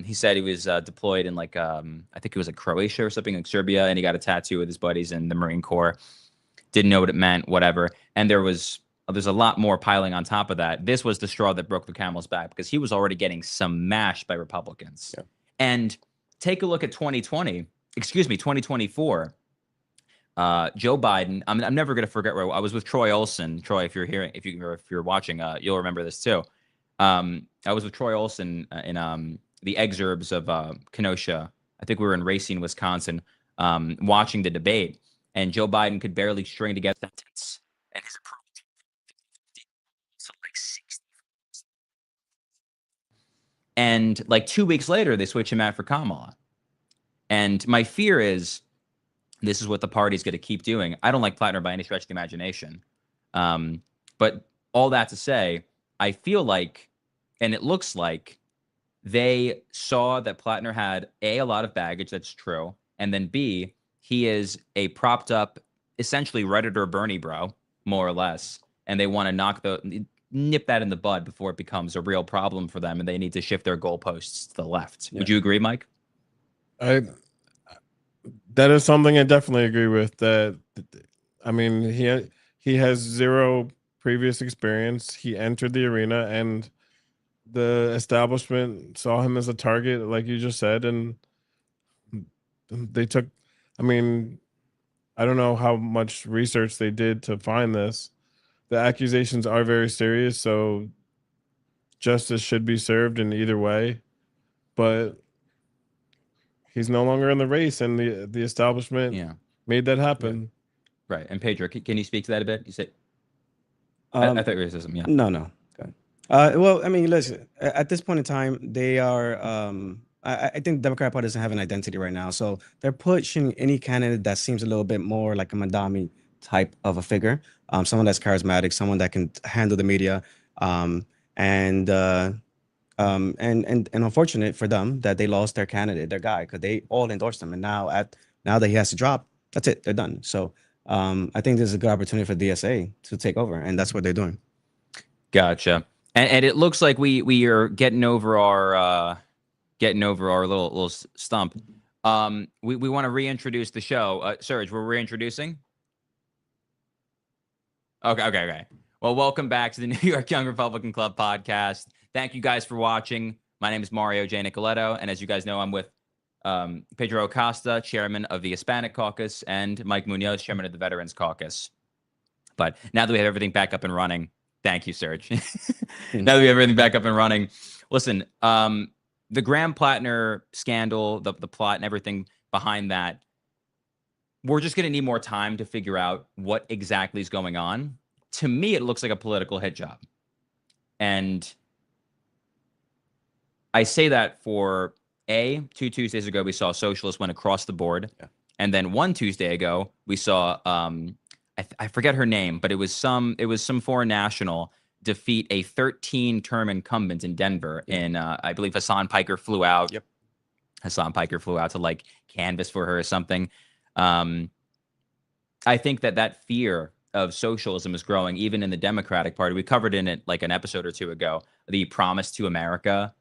He said he was deployed in like I think it was like Croatia or something, like Serbia, and he got a tattoo with his buddies in the Marine Corps. Didn't know what it meant, whatever. And there's a lot more piling on top of that. This was the straw that broke the camel's back because he was already getting smashed by Republicans. Yeah. And take a look at 2024. Joe Biden. I'm never going to forget where I was with Troy Olson. Troy, if you're watching, you'll remember this too. I was with Troy Olson in the exurbs of Kenosha. I think we were in Racine, Wisconsin, watching the debate, and Joe Biden could barely string together a sentence, and his approval so like 60. And like 2 weeks later, they switch him out for Kamala. And my fear is this is what the party's going to keep doing. I don't like Platner by any stretch of the imagination. But all that to say, I feel like, and it looks like, they saw that Platner had A, a lot of baggage, that's true, and then B, he is a propped up, essentially Redditor Bernie bro, more or less, and they want to nip that in the bud before it becomes a real problem for them, and they need to shift their goalposts to the left. Yeah. Would you agree, Mike? That is something I definitely agree with. That, I mean, he has zero previous experience. He entered the arena, and the establishment saw him as a target, like you just said, and they took. I mean, I don't know how much research they did to find this. The accusations are very serious, so justice should be served in either way. But he's no longer in the race, and the establishment made that happen. Yeah. Right. And Pedro, can you speak to that a bit? You said, I thought racism. Yeah. No. Well, I mean, listen. At this point in time, they are. I think the Democrat Party doesn't have an identity right now, so they're pushing any candidate that seems a little bit more like a Mamdani type of a figure, someone that's charismatic, someone that can handle the media, and unfortunate for them that they lost their candidate, their guy, because they all endorsed him, and now that he has to drop, that's it, they're done. So I think this is a good opportunity for DSA to take over, and that's what they're doing. Gotcha. And it looks like we are getting over our little stump. We want to reintroduce the show. Serge, we're reintroducing. Okay. Well, welcome back to the New York Young Republican Club podcast. Thank you guys for watching. My name is Mario J. Nicoletto, and as you guys know, I'm with Pedro Acosta, chairman of the Hispanic Caucus, and Mike Munoz, chairman of the Veterans Caucus. But now that we have everything back up and running, thank you, Serge. Now that we have everything back up and running, listen, the Graham Platner scandal, the plot and everything behind that, we're just going to need more time to figure out what exactly is going on. To me, it looks like a political hit job. And I say that for 2 Tuesdays ago, we saw socialists went across the board. Yeah. And then 1 Tuesday ago, we saw, I forget her name, but it was some foreign national defeat a 13-term incumbent in Denver. In I believe Hassan Piker flew out. Yep. Hassan Piker flew out to like canvass for her or something. I think that fear of socialism is growing even in the Democratic Party. We covered in it like an episode or two ago, the promise to America.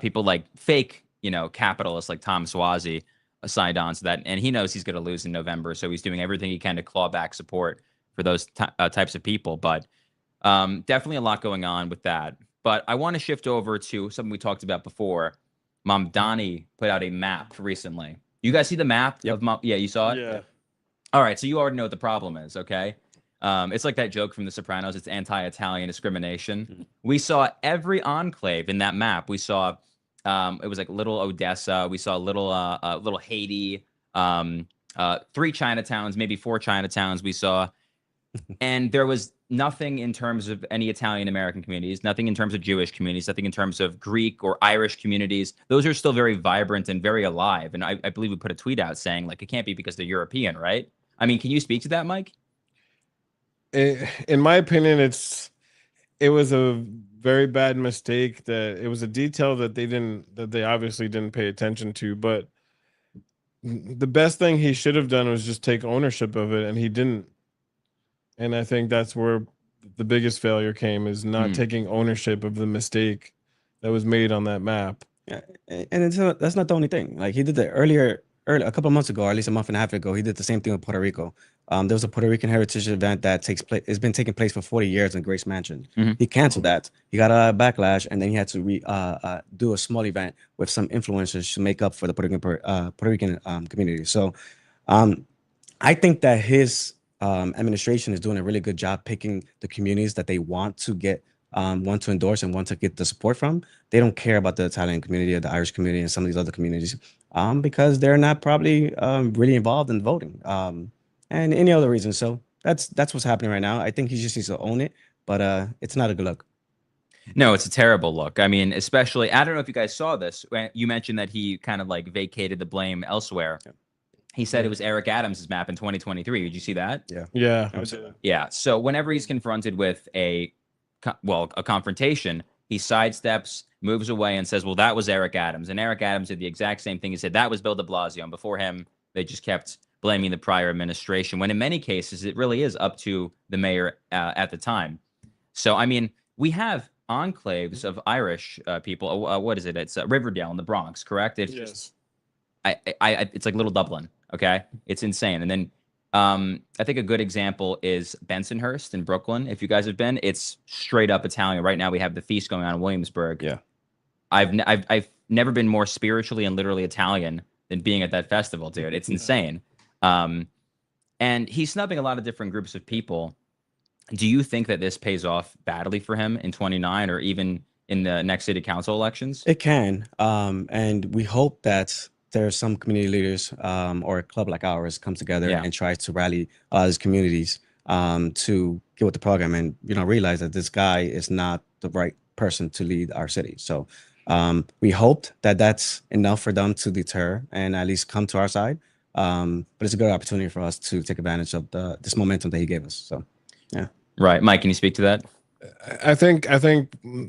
People like fake, capitalists like Tom Suozzi signed on to that. And he knows he's going to lose in November. So he's doing everything he can to claw back support for those types of people. But definitely a lot going on with that. But I want to shift over to something we talked about before. Mamdani put out a map recently. You guys see the map? Yep. Yeah, you saw it? Yeah. All right, so you already know what the problem is, okay? It's like that joke from The Sopranos. It's anti-Italian discrimination. Mm-hmm. We saw every enclave in that map. We saw it was like little Odessa. We saw little Haiti, 3 Chinatowns, maybe 4 Chinatowns we saw. And there was nothing in terms of any Italian American communities, nothing in terms of Jewish communities, nothing in terms of Greek or Irish communities. Those are still very vibrant and very alive. And I believe we put a tweet out saying, like, it can't be because they're European, right? I mean, can you speak to that, Mike? In my opinion, it was a very bad mistake. That it was a detail that they obviously didn't pay attention to. But the best thing he should have done was just take ownership of it, and he didn't. And I think that's where the biggest failure came, is not taking ownership of the mistake that was made on that map. Yeah, and that's not the only thing. Like he did the earlier a couple of months ago, or at least a month and a half ago, he did the same thing with Puerto Rico. There was a Puerto Rican heritage event that takes place. It's been taking place for 40 years in Grace Mansion. Mhm. He canceled that. He got a backlash, and then he had to do a small event with some influencers to make up for the Puerto Rican community. So, um, I think that his administration is doing a really good job picking the communities that they want to get, want to endorse and want to get the support from. They don't care about the Italian community or the Irish community and some of these other communities because they're not probably really involved in voting and any other reason. So that's what's happening right now. I think he just needs to own it, but it's not a good look. No, it's a terrible look. I mean, especially, I don't know if you guys saw this. You mentioned that he kind of like vacated the blame elsewhere. Yeah. He said it was Eric Adams' map in 2023. Did you see that? Yeah. Yeah. Yeah. So whenever he's confronted with a confrontation, he sidesteps, moves away, and says, well, that was Eric Adams. And Eric Adams did the exact same thing. He said that was Bill de Blasio. And before him, they just kept blaming the prior administration, when in many cases, it really is up to the mayor at the time. So, I mean, we have enclaves of Irish people. What is it? It's Riverdale in the Bronx, correct? It's Yes. it's like Little Dublin. Okay. It's insane. And then I think a good example is Bensonhurst in Brooklyn. If you guys have been, it's straight up Italian. Right now we have the feast going on in Williamsburg. Yeah. I've never been more spiritually and literally Italian than being at that festival, dude. It's insane. And he's snubbing a lot of different groups of people. Do you think that this pays off badly for him in 29 or even in the next city council elections? It can. And we hope that there's some community leaders or a club like ours comes together and tries to rally these communities to get with the program and, realize that this guy is not the right person to lead our city. So we hoped that that's enough for them to deter and at least come to our side. But it's a good opportunity for us to take advantage of this momentum that he gave us. So, yeah. Right. Mike, can you speak to that? I think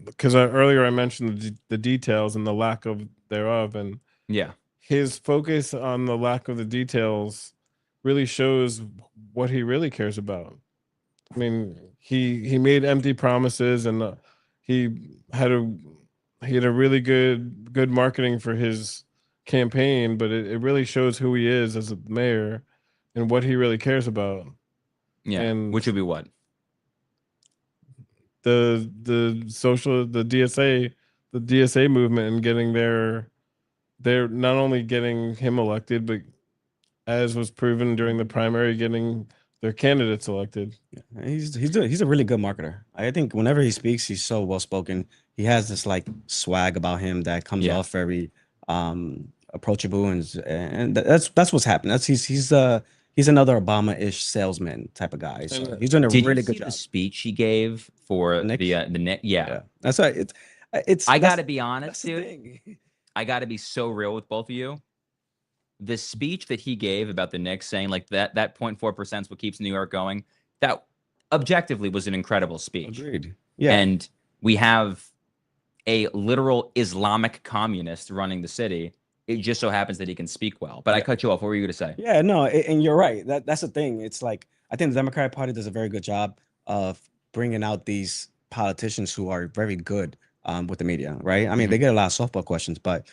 because earlier I mentioned the details and the lack of thereof, and yeah, his focus on the lack of the details really shows what he really cares about. I mean, he made empty promises, and he had a really good marketing for his campaign, but it really shows who he is as a mayor and what he really cares about. Yeah, and which would be what? The DSA movement and getting they're not only getting him elected, but as was proven during the primary, getting their candidates elected. Yeah, he's a really good marketer. I think whenever he speaks, he's so well spoken. He has this like swag about him that comes off very approachable, and that's what's happening. He's another Obama-ish salesman type of guy. So he's doing a really good job. The speech he gave for the Nick, yeah, that's right. I gotta be honest, dude. I gotta be so real with both of you. The speech that he gave about the Knicks, saying like that 0.4% is what keeps New York going, that objectively was an incredible speech. Agreed. Yeah, and we have a literal Islamic communist running the city. It just so happens that he can speak well. But I cut you off. What were you going to say? Yeah, no, and you're right. That's the thing. It's like I think the Democratic Party does a very good job of bringing out these politicians who are very good with the media, right? I mean, they get a lot of softball questions, but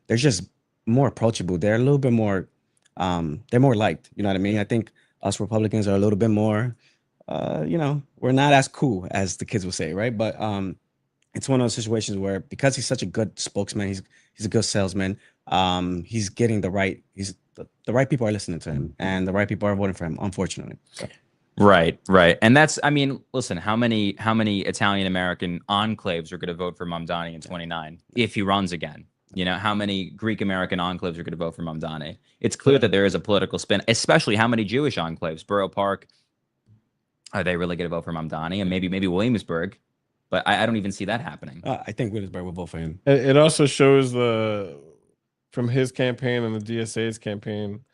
they're just more approachable. They're a little bit more, they're more liked. You know what I mean? I think us Republicans are a little bit more, we're not as cool as the kids would say, right? But it's one of those situations where because he's such a good spokesman, he's a good salesman. He's getting the right people are listening to him, and the right people are voting for him. Unfortunately, so. Right. And that's, I mean, listen, how many Italian American enclaves are going to vote for Mamdani in 29 if he runs again? How many Greek American enclaves are going to vote for Mamdani? It's clear that there is a political spin, especially how many Jewish enclaves. Borough Park, are they really going to vote for Mamdani? And maybe Williamsburg. But I don't even see that happening. I think Williamsburg will vote for him. It also shows from his campaign and the DSA's campaign,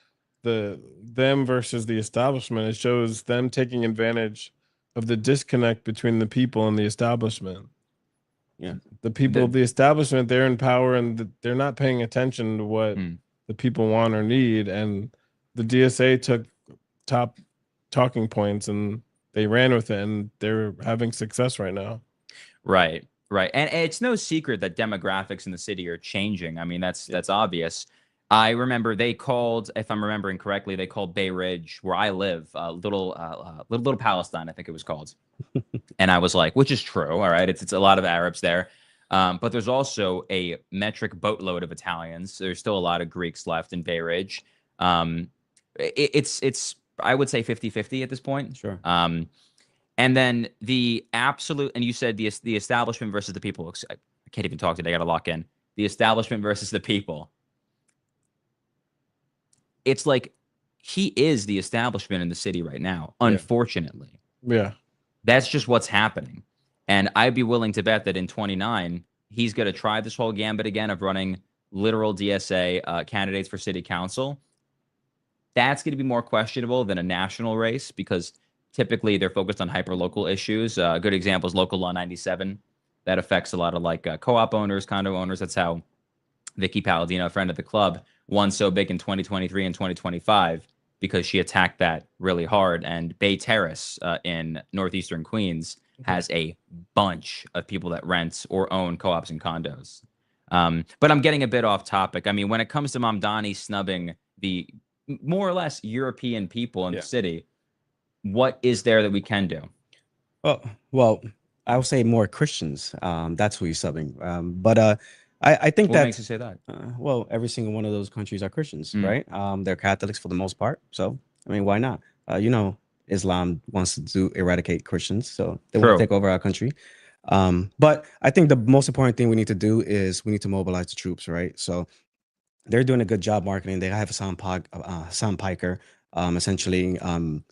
them versus the establishment. It shows them taking advantage of the disconnect between the people and the establishment. Yeah, the people, the establishment, they're in power, and they're not paying attention to what the people want or need. And the DSA took top talking points and they ran with it, and they're having success right now. Right. Right. And it's no secret that demographics in the city are changing. I mean, that's obvious. I remember they called, if I'm remembering correctly, they called Bay Ridge, where I live, little Palestine, I think it was called. And I was like, which is true. All right. It's a lot of Arabs there. But there's also a metric boatload of Italians. There's still a lot of Greeks left in Bay Ridge. It's I would say 50-50 at this point. Sure. And then the absolute, and you said the establishment versus the people. I can't even talk today. I got to lock in. The establishment versus the people. It's like he is the establishment in the city right now, unfortunately. Yeah. That's just what's happening. And I'd be willing to bet that in 29, he's going to try this whole gambit again of running literal DSA candidates for city council. That's going to be more questionable than a national race because typically they're focused on hyper-local issues. A good example is Local Law 97. That affects a lot of like co-op owners, condo owners. That's how Vicky Palladino, a friend of the club, won so big in 2023 and 2025 because she attacked that really hard. And Bay Terrace in northeastern Queens has a bunch of people that rent or own co-ops and condos. But I'm getting a bit off topic. I mean, when it comes to Mamdani snubbing the more or less European people in the city, what is there that we can do? Well, I would say more Christians. That's who he's subbing. But I think What makes you say that? Well, every single one of those countries are Christians, right? They're Catholics for the most part. So, I mean, why not? Islam wants to eradicate Christians, so they want to take over our country. But I think the most important thing we need to do is we need to mobilize the troops, right? So they're doing a good job marketing. They have a Sam Piker, essentially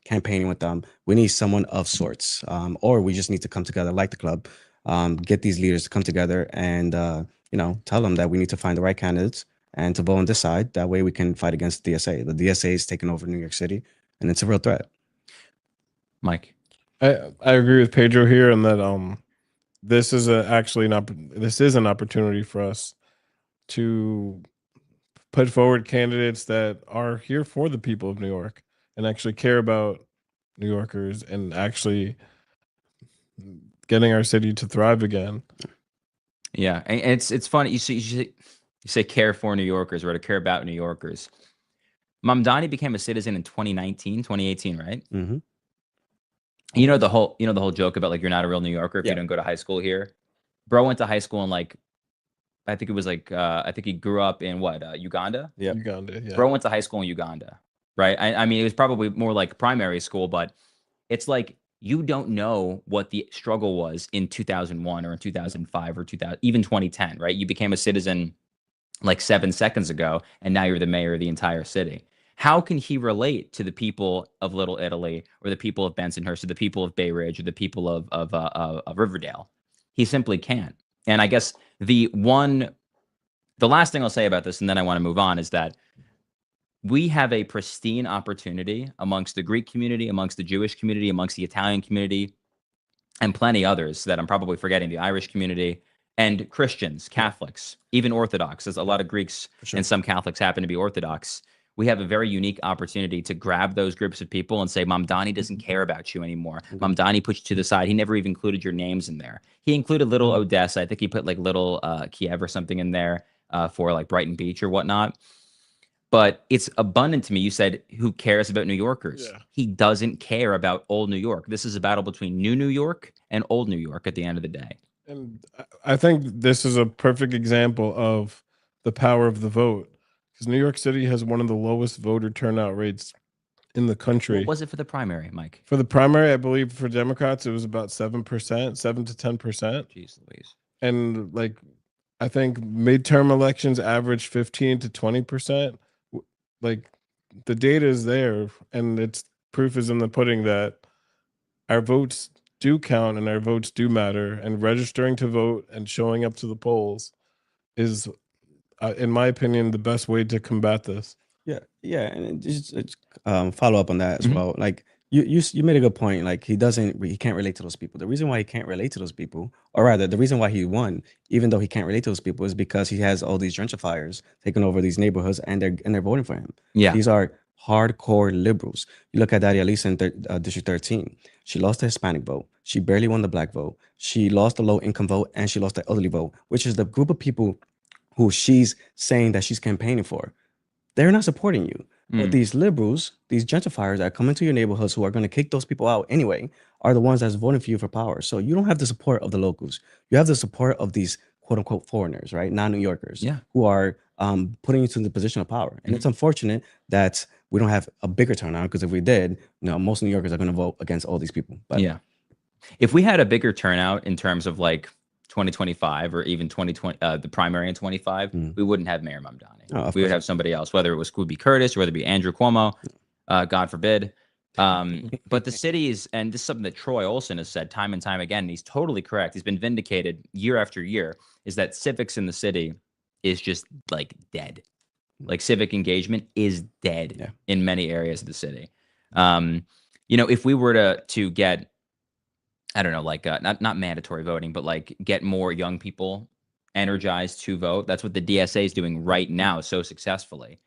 campaigning with them. We need someone of sorts, or we just need to come together like the club, get these leaders to come together and tell them that we need to find the right candidates and to vote on this side. That way we can fight against the DSA. The DSA is taking over New York City, and it's a real threat. Mike, I agree with Pedro here, and that this is an opportunity for us to put forward candidates that are here for the people of New York and actually care about New Yorkers and actually getting our city to thrive again. Yeah, and it's funny. You say care for New Yorkers or to care about New Yorkers. Mamdani became a citizen in 2018, right? Mm-hmm. You know the whole joke about like you're not a real New Yorker if you don't go to high school here. Bro went to high school in like, I think it was like I think he grew up in Uganda. Yeah, Uganda. Yeah. Bro went to high school in Uganda, right? I mean, it was probably more like primary school, but it's like you don't know what the struggle was in 2001 or in 2005 or even 2010, right? You became a citizen like 7 seconds ago, and now you're the mayor of the entire city. How can he relate to the people of Little Italy or the people of Bensonhurst or the people of Bay Ridge or the people of Riverdale? He simply can't. And I guess the last thing I'll say about this, and then I want to move on, is that we have a pristine opportunity amongst the Greek community, amongst the Jewish community, amongst the Italian community, and plenty others that I'm probably forgetting, the Irish community, and Christians, Catholics, even Orthodox. There's a lot of Greeks and some Catholics happen to be Orthodox. We have a very unique opportunity to grab those groups of people and say, Mamdani doesn't care about you anymore. Mamdani put you to the side. He never even included your names in there. He included little Odessa. I think he put like little Kiev or something in there for like Brighton Beach or whatnot. But it's abundant to me. You said, who cares about New Yorkers? Yeah. He doesn't care about old New York. This is a battle between new New York and old New York at the end of the day. And I think this is a perfect example of the power of the vote. Because New York City has one of the lowest voter turnout rates in the country. What was it for the primary, Mike? For the primary, I believe for Democrats, it was about 7%, 7 to 10%. Jeez Louise. And like, I think midterm elections average 15 to 20%. Like, the data is there, and it's proof is in the pudding that our votes do count and our votes do matter. And registering to vote and showing up to the polls is, in my opinion, the best way to combat this. Yeah, and just follow up on that as well. Like you made a good point. Like he can't relate to those people. The reason why he can't relate to those people, or rather, the reason why he won, even though he can't relate to those people, is because he has all these gentrifiers taking over these neighborhoods, and they're voting for him. Yeah, these are hardcore liberals. You look at Daria Lisa in District 13. She lost the Hispanic vote. She barely won the black vote. She lost the low income vote, and she lost the elderly vote, which is the group of people who she's saying that she's campaigning for. They're not supporting you. But these liberals, these gentrifiers that come into your neighborhoods who are going to kick those people out anyway, are the ones that's voting for you for power. So you don't have the support of the locals. You have the support of these quote unquote foreigners, right? Non-New Yorkers, who are putting you to the position of power. And it's unfortunate that we don't have a bigger turnout, because if we did, most New Yorkers are going to vote against all these people. But yeah, if we had a bigger turnout in terms of like 2025 or even 2020, the primary in 25, we wouldn't have Mayor Mamdani. We would have somebody else, whether it would be Curtis, or whether it be Andrew Cuomo, God forbid. But the cities, and this is something that Troy Olson has said time and time again, and he's totally correct. He's been vindicated year after year, is that civics in the city is just like dead. Like civic engagement is dead in many areas of the city. If we were to get, I don't know, like not mandatory voting, but like get more young people energized to vote. That's what the DSA is doing right now so successfully.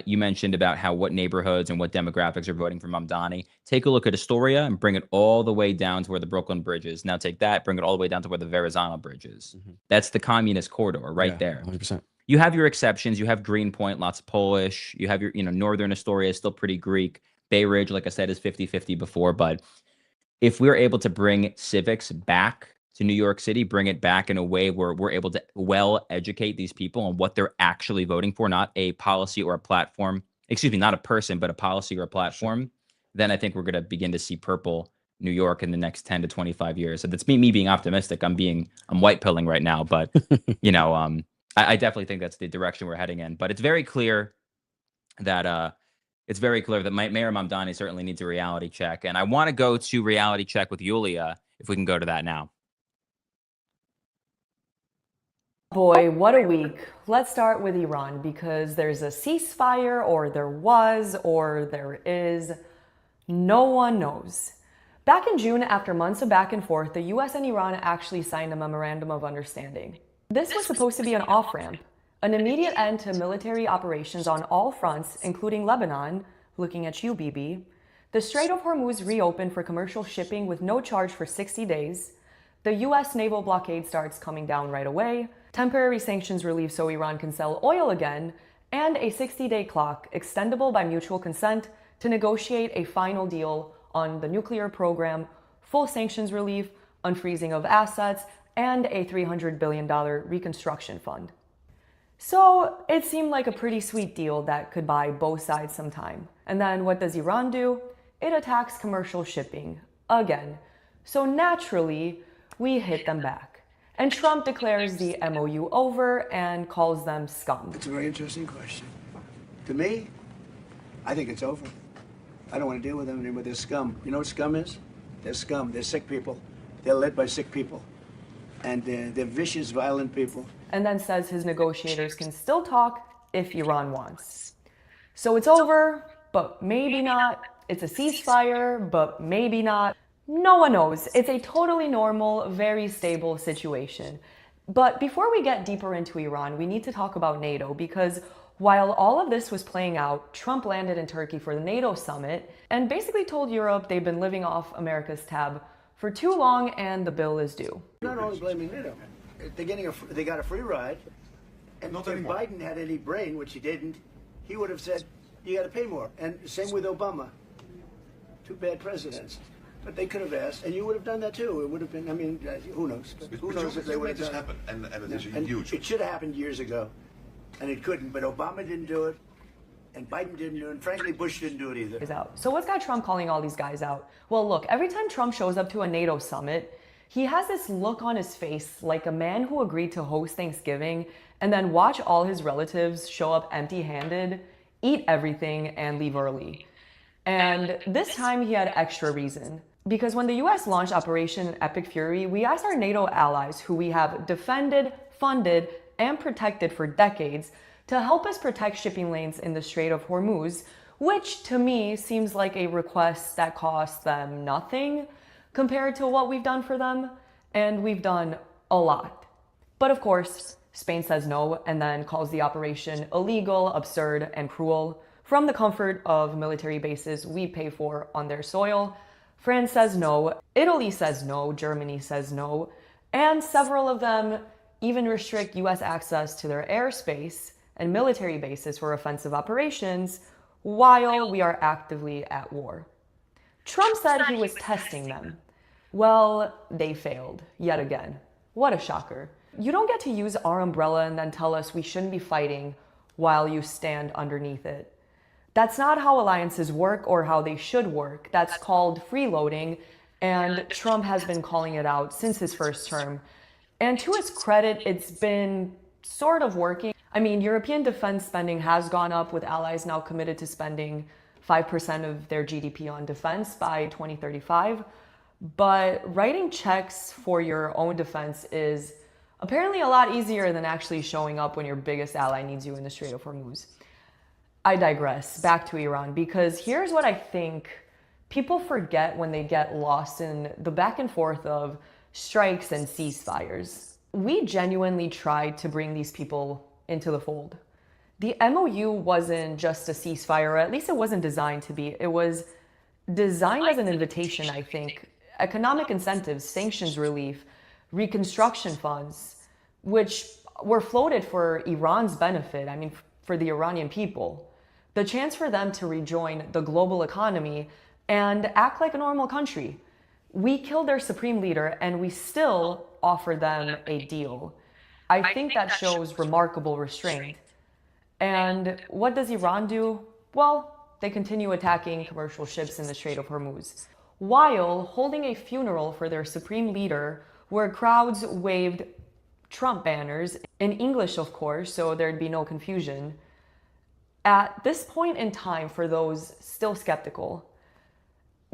You mentioned about what neighborhoods and what demographics are voting for Mamdani. Take a look at Astoria and bring it all the way down to where the Brooklyn Bridge is. Now take that, bring it all the way down to where the Verrazano Bridge is. That's the communist corridor right there. 100%. You have your exceptions. You have Greenpoint, lots of Polish. You have your, northern Astoria is still pretty Greek. Bay Ridge, like I said, is 50-50 before. But if we're able to bring civics back to New York City, bring it back in a way where we're able to well educate these people on what they're actually voting for, not a policy or a platform, not a person, but a policy or a platform, then I think we're going to begin to see purple New York in the next 10 to 25 years. So that's me being optimistic. I'm white pilling right now, but I definitely think that's the direction we're heading in. But it's very clear that Mayor Mamdani certainly needs a reality check. And I want to go to reality check with Yulia, if we can go to that now. Boy, what a week. Let's start with Iran, because there's a ceasefire, or there was, or there is. No one knows. Back in June, after months of back and forth, the US and Iran actually signed a memorandum of understanding. This was supposed to be an off-ramp, an immediate end to military operations on all fronts, including Lebanon, looking at you, Bibi. The Strait of Hormuz reopened for commercial shipping with no charge for 60 days. The US naval blockade starts coming down right away. Temporary sanctions relief so Iran can sell oil again, and a 60-day clock extendable by mutual consent to negotiate a final deal on the nuclear program, full sanctions relief, unfreezing of assets, and a $300 billion reconstruction fund. So it seemed like a pretty sweet deal that could buy both sides some time. And then what does Iran do? It attacks commercial shipping again. So naturally, we hit them back. And Trump declares the MOU over and calls them scum. It's a very interesting question. To me, I think it's over. I don't want to deal with them anymore. They're scum. You know what scum is? They're scum. They're sick people. They're led by sick people. And they're vicious, violent people. And then says his negotiators can still talk if Iran wants. So it's over, but maybe not. It's a ceasefire, but maybe not. No one knows. It's a totally normal, very stable situation. But before we get deeper into Iran, we need to talk about NATO, because while all of this was playing out, Trump landed in Turkey for the NATO summit and basically told Europe they've been living off America's tab for too long and the bill is due. Not only blaming NATO. They got a free ride. And if Biden had any brain, which he didn't, he would have said, you got to pay more. And same with Obama. Two bad presidents. But they could have asked, and you would have done that too. It would have been, who knows? But who knows if they would have done happen, and it's and huge. It should have happened years ago, and it couldn't. But Obama didn't do it, and Biden didn't do it, and frankly, Bush didn't do it either. So what's got Trump calling all these guys out? Well, look, every time Trump shows up to a NATO summit, he has this look on his face like a man who agreed to host Thanksgiving and then watch all his relatives show up empty-handed, eat everything, and leave early. And this time he had extra reason. Because when the US launched Operation Epic Fury, we asked our NATO allies, who we have defended, funded, and protected for decades, to help us protect shipping lanes in the Strait of Hormuz, which to me seems like a request that costs them nothing compared to what we've done for them, and we've done a lot. But of course, Spain says no and then calls the operation illegal, absurd, and cruel from the comfort of military bases we pay for on their soil. France says no, Italy says no, Germany says no, and several of them even restrict US access to their airspace and military bases for offensive operations while we are actively at war. Trump said he was testing them. Well, they failed, yet again. What a shocker. You don't get to use our umbrella and then tell us we shouldn't be fighting while you stand underneath it. That's not how alliances work or how they should work. That's called freeloading, and Trump has been calling it out since his first term. And to his credit, it's been sort of working. I mean, European defense spending has gone up, with allies now committed to spending 5% of their GDP on defense by 2035. But writing checks for your own defense is apparently a lot easier than actually showing up when your biggest ally needs you in the Strait of Hormuz. I digress. Back to Iran, because here's what I think people forget when they get lost in the back and forth of strikes and ceasefires. We genuinely tried to bring these people into the fold. The MOU wasn't just a ceasefire, or at least it wasn't designed to be. It was designed as an invitation, I think. Economic incentives, sanctions relief, reconstruction funds, which were floated for Iran's benefit, I mean, for the Iranian people. The chance for them to rejoin the global economy and act like a normal country. We killed their supreme leader and we still offer them a deal. I think that shows remarkable restraint. And what does Iran do? Well, they continue attacking commercial ships in the Strait of Hormuz, while holding a funeral for their supreme leader where crowds waved Trump banners, in English of course, so there'd be no confusion. At this point in time, for those still skeptical,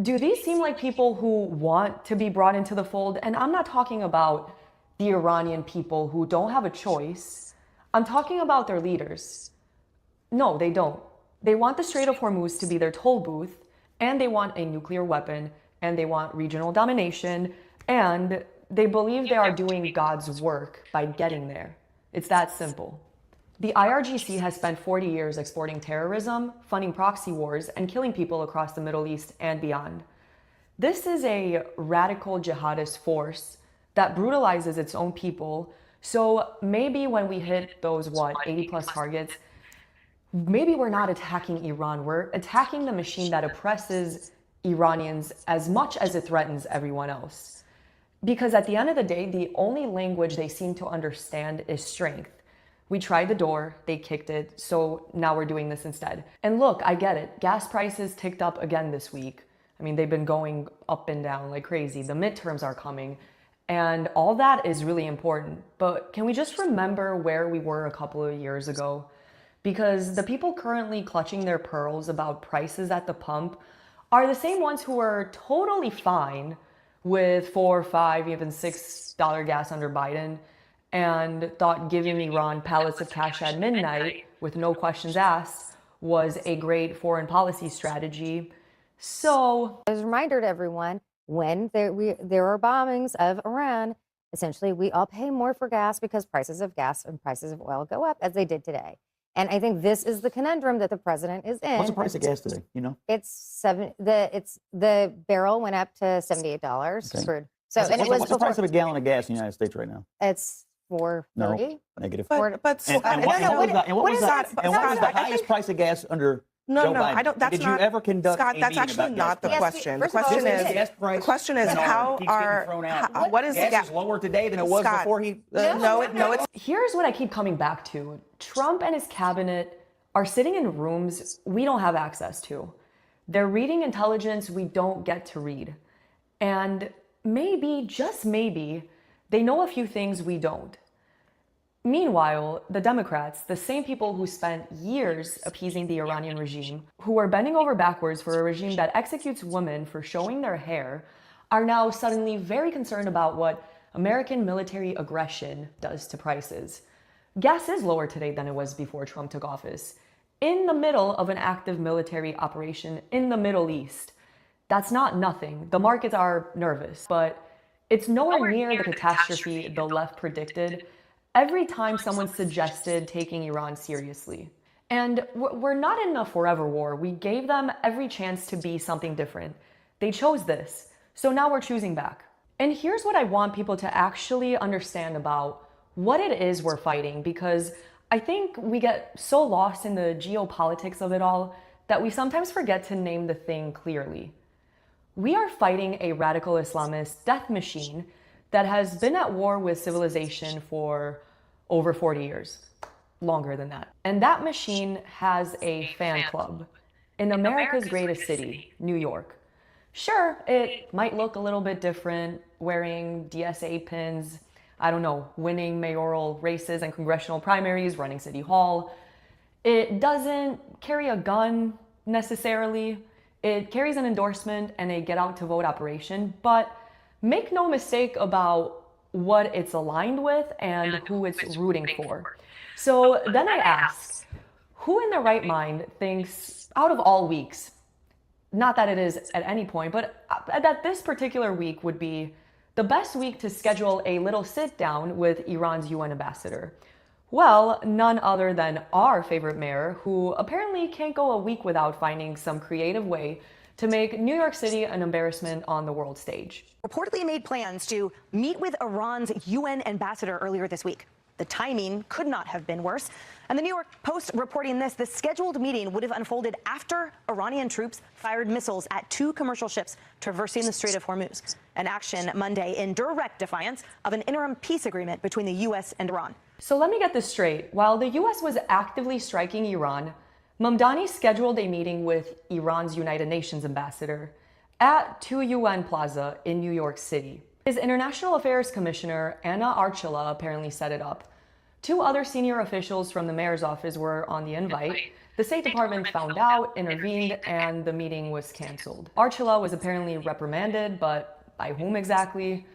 do these seem like people who want to be brought into the fold? And I'm not talking about the Iranian people who don't have a choice. I'm talking about their leaders. No, they don't. They want the Strait of Hormuz to be their toll booth, and they want a nuclear weapon, and they want regional domination, and they believe they are doing God's work by getting there. It's that simple. The IRGC has spent 40 years exporting terrorism, funding proxy wars, and killing people across the Middle East and beyond. This is a radical jihadist force that brutalizes its own people. So maybe when we hit those, 80 plus targets, maybe we're not attacking Iran, we're attacking the machine that oppresses Iranians as much as it threatens everyone else. Because at the end of the day, the only language they seem to understand is strength. We tried the door, they kicked it, so now we're doing this instead. And look, I get it. Gas prices ticked up again this week. I mean, they've been going up and down like crazy. The midterms are coming, and all that is really important. But can we just remember where we were a couple of years ago? Because the people currently clutching their pearls about prices at the pump are the same ones who are totally fine with $4, $5, even $6 gas under Biden, and thought giving Iran pallets of cash at midnight with no questions asked was a great foreign policy strategy. So, as a reminder to everyone, when there are bombings of Iran, essentially we all pay more for gas because prices of gas and prices of oil go up, as they did today. And I think this is the conundrum that the president is in. What's the price of gas today? You know, the barrel went up to $78 okay. So what's, and it was what's the price of a gallon of gas in the United States right now? It's $4.30. No, negative. But what was the highest price of gas under Joe Biden? I don't. That's Did not, you ever conduct Scott, a that's meeting actually about not the gas question. Yes, The question is how what is the gas is lower today than it was Scott, before he? No, it's. here's what I keep coming back to. Trump and his cabinet are sitting in rooms we don't have access to. They're reading intelligence we don't get to read. And maybe, just maybe, they know a few things we don't. Meanwhile, the Democrats, the same people who spent years appeasing the Iranian regime, who are bending over backwards for a regime that executes women for showing their hair, are now suddenly very concerned about what American military aggression does to prices. Gas is lower today than it was before Trump took office, in the middle of an active military operation in the Middle East. That's not nothing. The markets are nervous, but it's nowhere near the catastrophe the left predicted every time someone suggested taking Iran seriously. And we're not in a forever war. We gave them every chance to be something different. They chose this. So now we're choosing back. And here's what I want people to actually understand about what it is we're fighting, because I think we get so lost in the geopolitics of it all that we sometimes forget to name the thing clearly. We are fighting a radical Islamist death machine that has been at war with civilization for over 40 years, longer than that. And that machine has a fan club in America's greatest city, New York. Sure, it might look a little bit different, wearing DSA pins, I don't know, winning mayoral races and congressional primaries, running city hall. It doesn't carry a gun necessarily. It carries an endorsement and a get out to vote operation, but make no mistake about what it's aligned with and who it's rooting for. So then I ask, who in their right mind thinks out of all weeks, not that it is at any point, but that this particular week would be the best week to schedule a little sit down with Iran's UN ambassador? Well, none other than our favorite mayor, who apparently can't go a week without finding some creative way to make New York City an embarrassment on the world stage. Reportedly made plans to meet with Iran's UN ambassador earlier this week. The timing could not have been worse. And the New York Post reporting this, the scheduled meeting would have unfolded after Iranian troops fired missiles at 2 commercial ships traversing the Strait of Hormuz, an action Monday in direct defiance of an interim peace agreement between the U.S. and Iran. So let me get this straight. While the U.S. was actively striking Iran, Mamdani scheduled a meeting with Iran's United Nations ambassador at 2 UN Plaza in New York City. His International Affairs Commissioner, Anna Archila, apparently set it up. 2 other senior officials from the mayor's office were on the invite. The State Department found out, intervened, and the meeting was canceled. Archila was apparently reprimanded, but by whom exactly?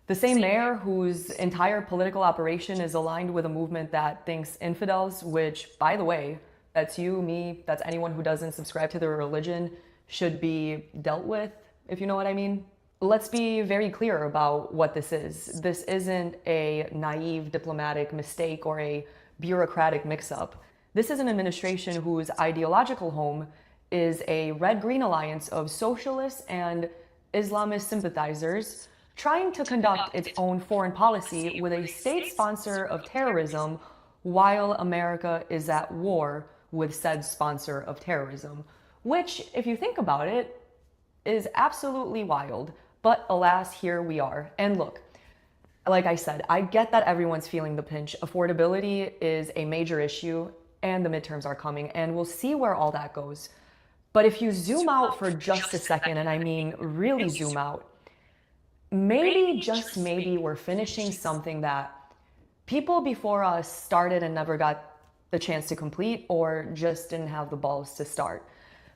The same mayor whose entire political operation is aligned with a movement that thinks infidels, which, by the way, that's you, me, that's anyone who doesn't subscribe to their religion, should be dealt with, if you know what I mean. Let's be very clear about what this is. This isn't a naive diplomatic mistake or a bureaucratic mix-up. This is an administration whose ideological home is a red-green alliance of socialists and Islamist sympathizers trying to conduct its own foreign policy with a state sponsor of terrorism while America is at war with said sponsor of terrorism, which, if you think about it, is absolutely wild. But alas, here we are. And look, like I said, I get that everyone's feeling the pinch. Affordability is a major issue and the midterms are coming, and we'll see where all that goes. But if you zoom out for just a second, and I mean really zoom out, maybe, just maybe, we're finishing something that people before us started and never got the chance to complete, or just didn't have the balls to start.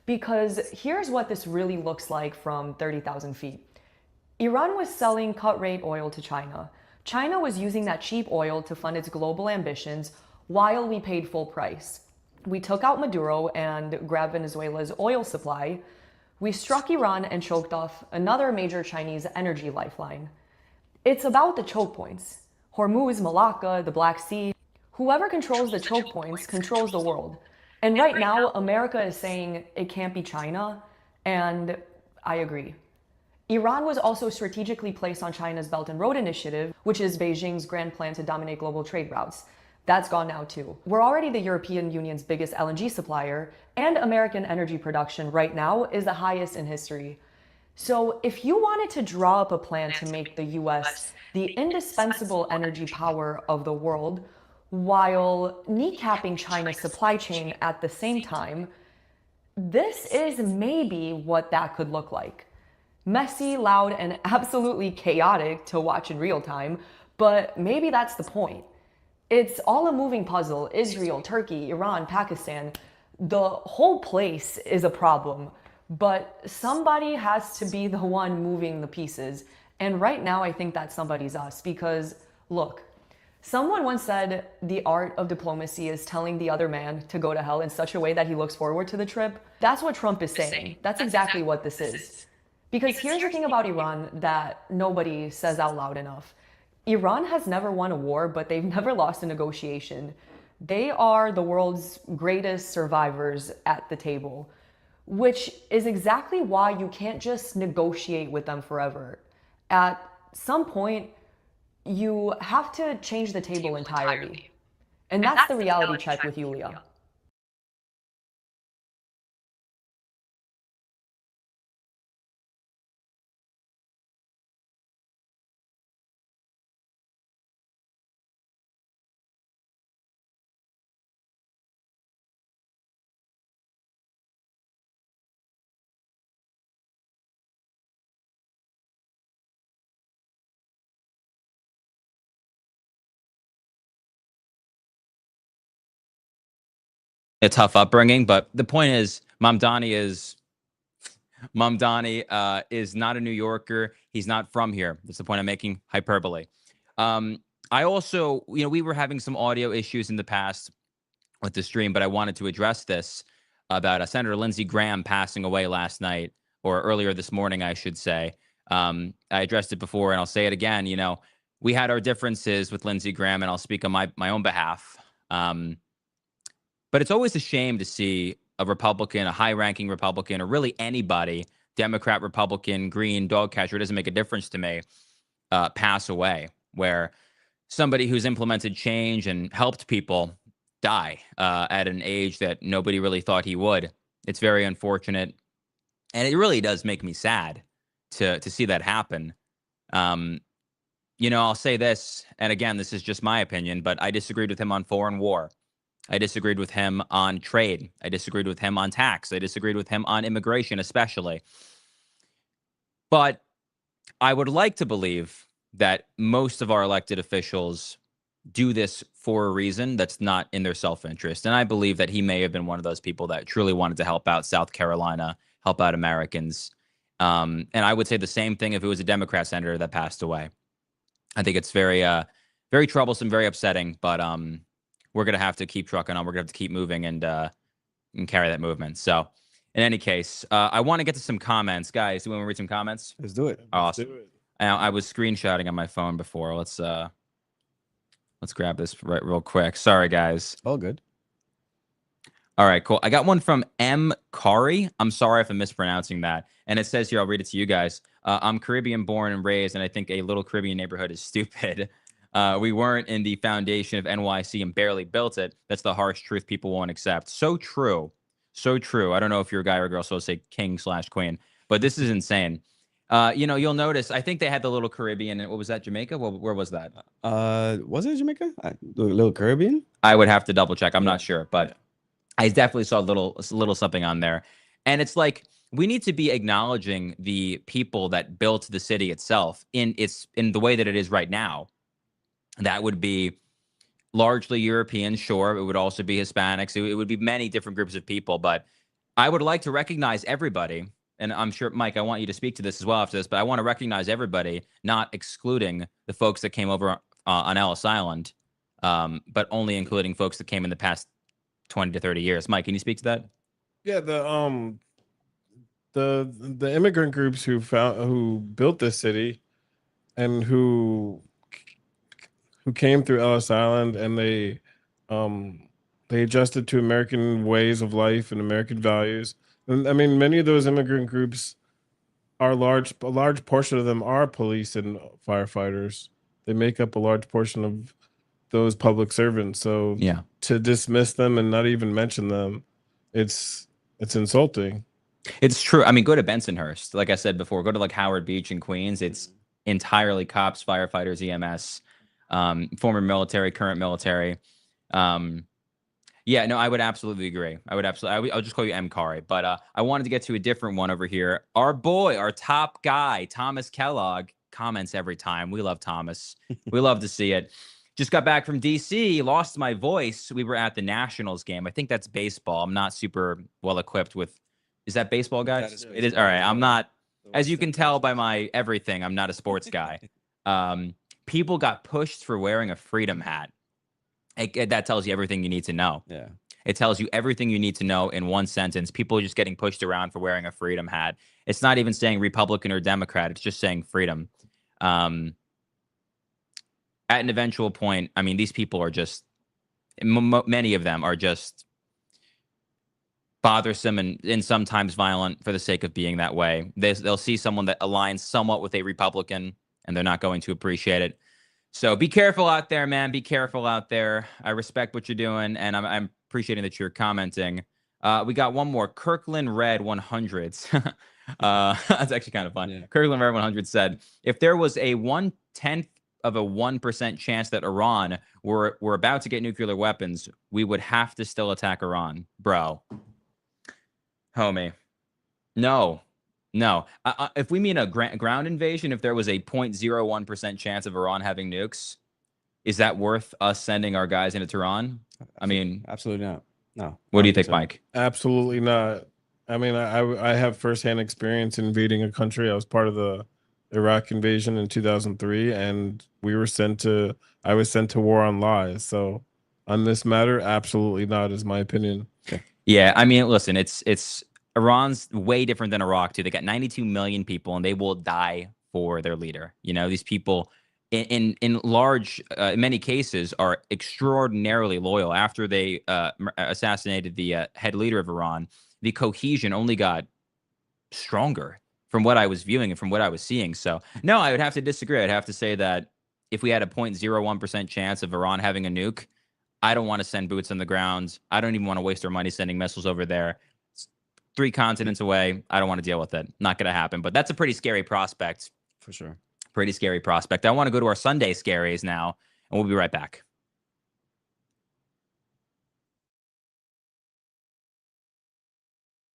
Because here's what this really looks like from 30,000 feet. Iran was selling cut-rate oil to China. China was using that cheap oil to fund its global ambitions while we paid full price. We took out Maduro and grabbed Venezuela's oil supply. We struck Iran and choked off another major Chinese energy lifeline. It's about the choke points. Hormuz, Malacca, the Black Sea. Whoever controls the choke points controls the world. And right now, America is saying it can't be China, and I agree. Iran was also strategically placed on China's Belt and Road Initiative, which is Beijing's grand plan to dominate global trade routes. That's gone now too. We're already the European Union's biggest LNG supplier, and American energy production right now is the highest in history. So if you wanted to draw up a plan to make the US the indispensable energy power of the world, while kneecapping China's supply chain at the same time, this is maybe what that could look like. Messy, loud, and absolutely chaotic to watch in real time, but maybe that's the point. It's all a moving puzzle. Israel, Turkey, Iran, Pakistan. The whole place is a problem, but somebody has to be the one moving the pieces. And right now, I think that somebody's us, because look, someone once said the art of diplomacy is telling the other man to go to hell in such a way that he looks forward to the trip. That's what Trump is saying. That's exactly what this is. Because here's the thing about Iran that nobody says out loud enough. Iran has never won a war, but they've never lost a negotiation. They are the world's greatest survivors at the table. which is exactly why you can't just negotiate with them forever. At some point, you have to change the table entirely. And that's the reality check with Yulia. A tough upbringing, but the point is, Mamdani is not a New Yorker. He's not from here. That's the point I'm making. Hyperbole. I also, we were having some audio issues in the past with the stream, but I wanted to address this about Senator Lindsey Graham passing away last night, or earlier this morning, I should say. I addressed it before, and I'll say it again. We had our differences with Lindsey Graham, and I'll speak on my own behalf. But it's always a shame to see a Republican, a high-ranking Republican, or really anybody, Democrat, Republican, Green, dog catcher, it doesn't make a difference to me, pass away, where somebody who's implemented change and helped people die at an age that nobody really thought he would. It's very unfortunate. And it really does make me sad to see that happen. I'll say this, and again, this is just my opinion, but I disagreed with him on foreign war. I disagreed with him on trade. I disagreed with him on tax. I disagreed with him on immigration, especially. But I would like to believe that most of our elected officials do this for a reason that's not in their self-interest. And I believe that he may have been one of those people that truly wanted to help out South Carolina, help out Americans. And I would say the same thing if it was a Democrat senator that passed away. I think it's very, very troublesome, very upsetting, but we're going to have to keep trucking on. We're going to have to keep moving and carry that movement. So in any case, I want to get to some comments. Guys, do you want to read some comments? Let's do it. Awesome. I was screenshotting on my phone before. Let's grab this real quick. Sorry, guys. All good. All right, cool. I got one from M. Kari. I'm sorry if I'm mispronouncing that. And it says here, I'll read it to you guys. I'm Caribbean born and raised, and I think a little Caribbean neighborhood is stupid. We weren't in the foundation of NYC and barely built it. That's the harsh truth people won't accept. So true. So true. I don't know if you're a guy or a girl, so I'll say king/queen. But this is insane. You'll notice, I think they had the little Caribbean. What was that, Jamaica? Where was that? Was it Jamaica? The little Caribbean? I would have to double check. I'm not sure, but I definitely saw a little something on there. And it's like, we need to be acknowledging the people that built the city itself in the way that it is right now. That would be largely European, sure. It would also be Hispanics. It would be many different groups of people. But I would like to recognize everybody. And I'm sure, Mike, I want you to speak to this as well after this. But I want to recognize everybody, not excluding the folks that came over on Ellis Island, but only including folks that came in the past 20 to 30 years. Mike, can you speak to that? Yeah, the immigrant groups who built this city and who came through Ellis Island, and they adjusted to American ways of life and American values. And I mean, many of those immigrant groups are a large portion of them are police and firefighters. They make up a large portion of those public servants. So yeah, to dismiss them and not even mention them, it's insulting. It's true. I mean, go to Bensonhurst. Like I said before, go to like Howard Beach in Queens. It's entirely cops, firefighters, EMS, former military, current military. Yeah, no, I would absolutely agree. I'll just call you M. Kari. But I wanted to get to a different one over here. Our boy, our top guy, Thomas Kellogg, comments every time. We love Thomas. We love to see it. Just got back from D.C., lost my voice. We were at the Nationals game. I think that's baseball. I'm not super well equipped with. Is that baseball, guys? That is baseball. It is. All right. I'm not, as you can tell by my everything, I'm not a sports guy. People got pushed for wearing a freedom hat. That tells you everything you need to know. Yeah. It tells you everything you need to know in one sentence. People are just getting pushed around for wearing a freedom hat. It's not even saying Republican or Democrat. It's just saying freedom. At an eventual point, I mean, these people are just, many of them are just bothersome and sometimes violent for the sake of being that way. They'll see someone that aligns somewhat with a Republican, and they're not going to appreciate it. So be careful out there, man. Be careful out there. I respect what you're doing, and I'm appreciating that you're commenting. We got one more. Kirkland Red 100s. That's actually kind of fun. Yeah. Kirkland Red 100 said, if there was a 1/10 of a 1% chance that Iran were about to get nuclear weapons, we would have to still attack Iran. Bro. Homie. No. If we mean a ground invasion, if there was a 0.01% chance of Iran having nukes, is that worth us sending our guys into Tehran? I mean, absolutely not. No. What do you think, Mike? Absolutely not. I mean, I have firsthand experience invading a country. I was part of the Iraq invasion in 2003, and I was sent to war on lies. So on this matter, absolutely not, is my opinion. Yeah, I mean, listen, it's Iran's way different than Iraq too. They got 92 million people, and they will die for their leader. You know, these people in many cases are extraordinarily loyal. After they assassinated the head leader of Iran, the cohesion only got stronger from what I was viewing and from what I was seeing. So no, I would have to disagree. I'd have to say that if we had a 0.01% chance of Iran having a nuke, I don't want to send boots on the ground. I don't even want to waste our money sending missiles over there. It's 3 continents away. I don't want to deal with it. Not going to happen. But that's a pretty scary prospect. For sure. Pretty scary prospect. I want to go to our Sunday scaries now, and we'll be right back.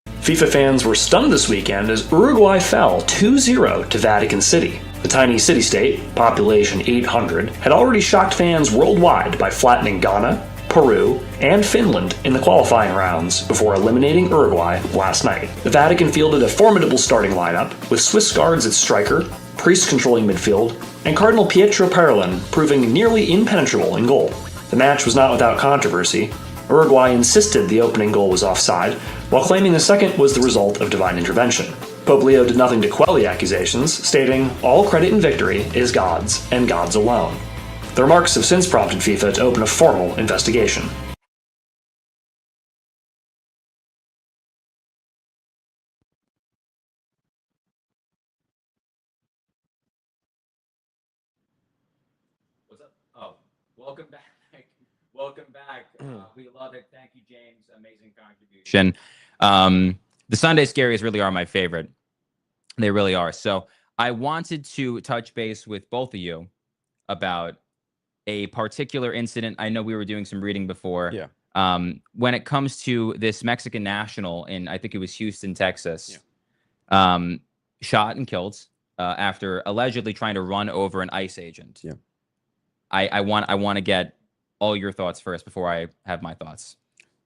FIFA fans were stunned this weekend as Uruguay fell 2-0 to Vatican City. The tiny city-state, population 800, had already shocked fans worldwide by flattening Ghana, Peru, and Finland in the qualifying rounds before eliminating Uruguay last night. The Vatican fielded a formidable starting lineup, with Swiss guards at striker, Priest controlling midfield, and Cardinal Pietro Parolin proving nearly impenetrable in goal. The match was not without controversy. Uruguay insisted the opening goal was offside, while claiming the second was the result of divine intervention. Pope Leo did nothing to quell the accusations, stating, "All credit in victory is God's, and God's alone." The remarks have since prompted FIFA to open a formal investigation. What's up? Oh, welcome back. Welcome back. We love it. Thank you, James. Amazing contribution. The Sunday scaries really are my favorite. They really are. So I wanted to touch base with both of you about a particular incident. I know we were doing some reading before. Yeah. When it comes to this Mexican national in, I think it was Houston, Texas, shot and killed after allegedly trying to run over an ICE agent. Yeah. I want to get all your thoughts first before I have my thoughts.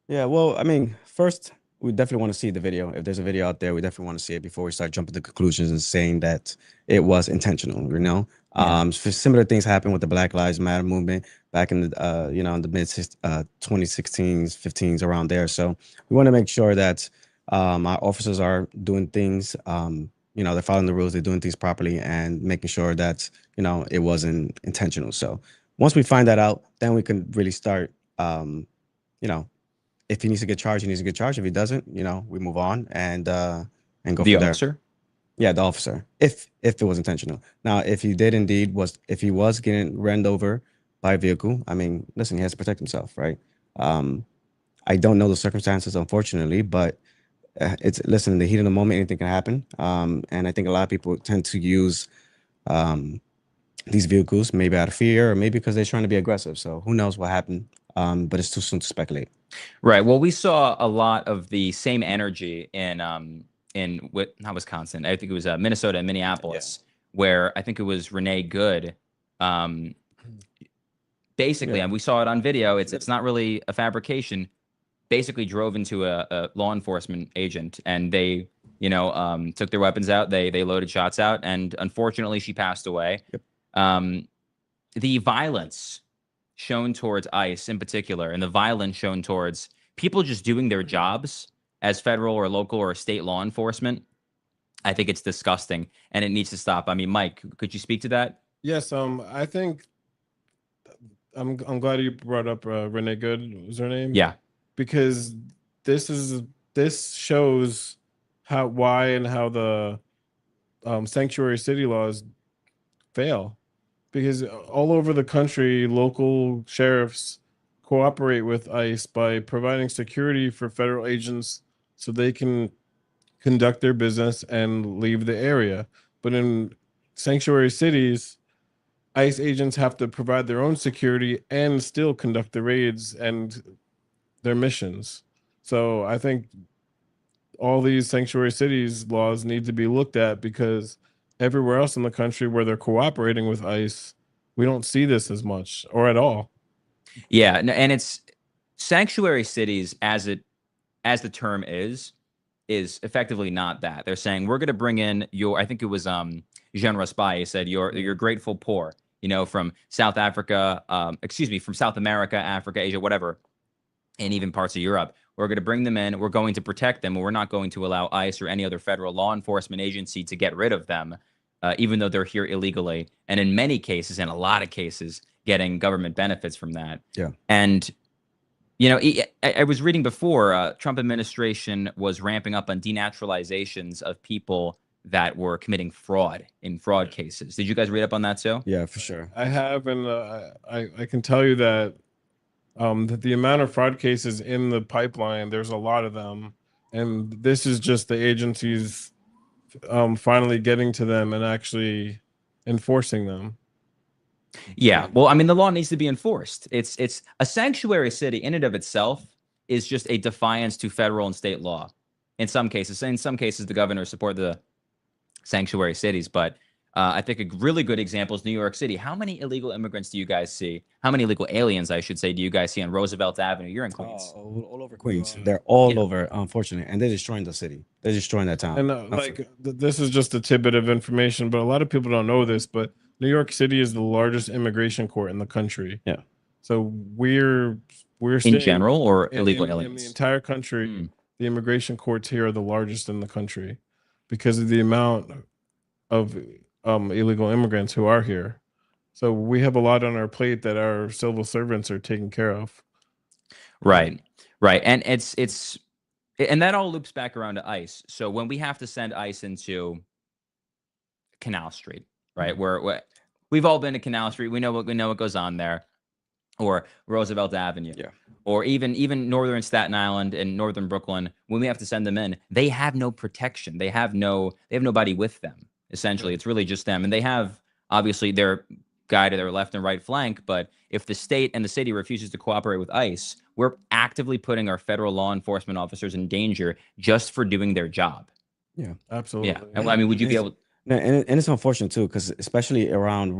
Yeah, well, I mean, first, we definitely want to see the video. If there's a video out there, we definitely want to see it before we start jumping to conclusions and saying that it was intentional, you know? Yeah. Similar things happened with the Black Lives Matter movement back in the, in the mid 2016s, 15s, around there. So we want to make sure that our officers are doing things, they're following the rules, they're doing things properly, and making sure that, it wasn't intentional. So once we find that out, then we can really start, if he needs to get charged, he needs to get charged. If he doesn't, we move on and go The from there. officer? Yeah, the officer. If it was intentional. Now, if he did indeed if he was getting ran over by a vehicle, I mean, listen, he has to protect himself, right? I don't know the circumstances, unfortunately, but listen, in the heat of the moment, anything can happen. And I think a lot of people tend to use these vehicles maybe out of fear or maybe because they're trying to be aggressive. So who knows what happened? But it's too soon to speculate. Right. Well, we saw a lot of the same energy in not Wisconsin. I think it was Minnesota and Minneapolis, where I think it was Renee Good. Basically, and we saw it on video. It's not really a fabrication. Basically, drove into a law enforcement agent, and they took their weapons out. They loaded shots out, and unfortunately, she passed away. Yep. The violence shown towards ICE in particular, and the violence shown towards people just doing their jobs as federal or local or state law enforcement, I think it's disgusting and it needs to stop. I mean, Mike, could you speak to that? Yes, I think I'm glad you brought up Renee Good, was her name? Yeah. Because this is this shows why the sanctuary city laws fail, because all over the country, local sheriffs cooperate with ICE by providing security for federal agents so they can conduct their business and leave the area. But in sanctuary cities, ICE agents have to provide their own security and still conduct the raids and their missions. So I think all these sanctuary cities laws need to be looked at, because everywhere else in the country where they're cooperating with ICE, we don't see this as much or at all. Yeah, and it's sanctuary cities as the term is effectively not that. They're saying we're going to bring in I think it was Jean Raspail said your grateful poor, from South Africa, from South America, Africa, Asia, whatever, and even parts of Europe. We're going to bring them in. We're going to protect them. And we're not going to allow ICE or any other federal law enforcement agency to get rid of them, even though they're here illegally. And in many cases, in a lot of cases, getting government benefits from that. Yeah. And, I was reading before, Trump administration was ramping up on denaturalizations of people that were committing fraud in fraud cases. Did you guys read up on that too? Yeah, for sure. I have, and I can tell you that the amount of fraud cases in the pipeline, there's a lot of them, and this is just the agencies finally getting to them and actually enforcing them. Yeah, well, I mean, the law needs to be enforced. It's a sanctuary city in and of itself is just a defiance to federal and state law. In some cases, the governors support the sanctuary cities, but I think a really good example is New York City. How many illegal immigrants do you guys see? How many illegal aliens, I should say, do you guys see on Roosevelt Avenue? You're in Queens. All over Queens. They're all over, unfortunately, and they're destroying the city. They're destroying that town. And this is just a tidbit of information, but a lot of people don't know this, but New York City is the largest immigration court in the country. Yeah. So we're in general or illegal aliens? In the entire country, the immigration courts here are the largest in the country because of the amount of illegal immigrants who are here. So we have a lot on our plate that our civil servants are taking care of. Right. And and that all loops back around to ICE. So when we have to send ICE into Canal Street, right, where we've all been to Canal Street, we know what goes on there, or Roosevelt Avenue, or even northern Staten Island and northern Brooklyn. When we have to send them in, they have no protection. They have nobody with them. Essentially, it's really just them, and they have obviously their guy to their left and right flank. But if the state and the city refuses to cooperate with ICE, we're actively putting our federal law enforcement officers in danger just for doing their job. Yeah, absolutely. Yeah, and I mean, would you be able? No, and it's unfortunate too, because especially around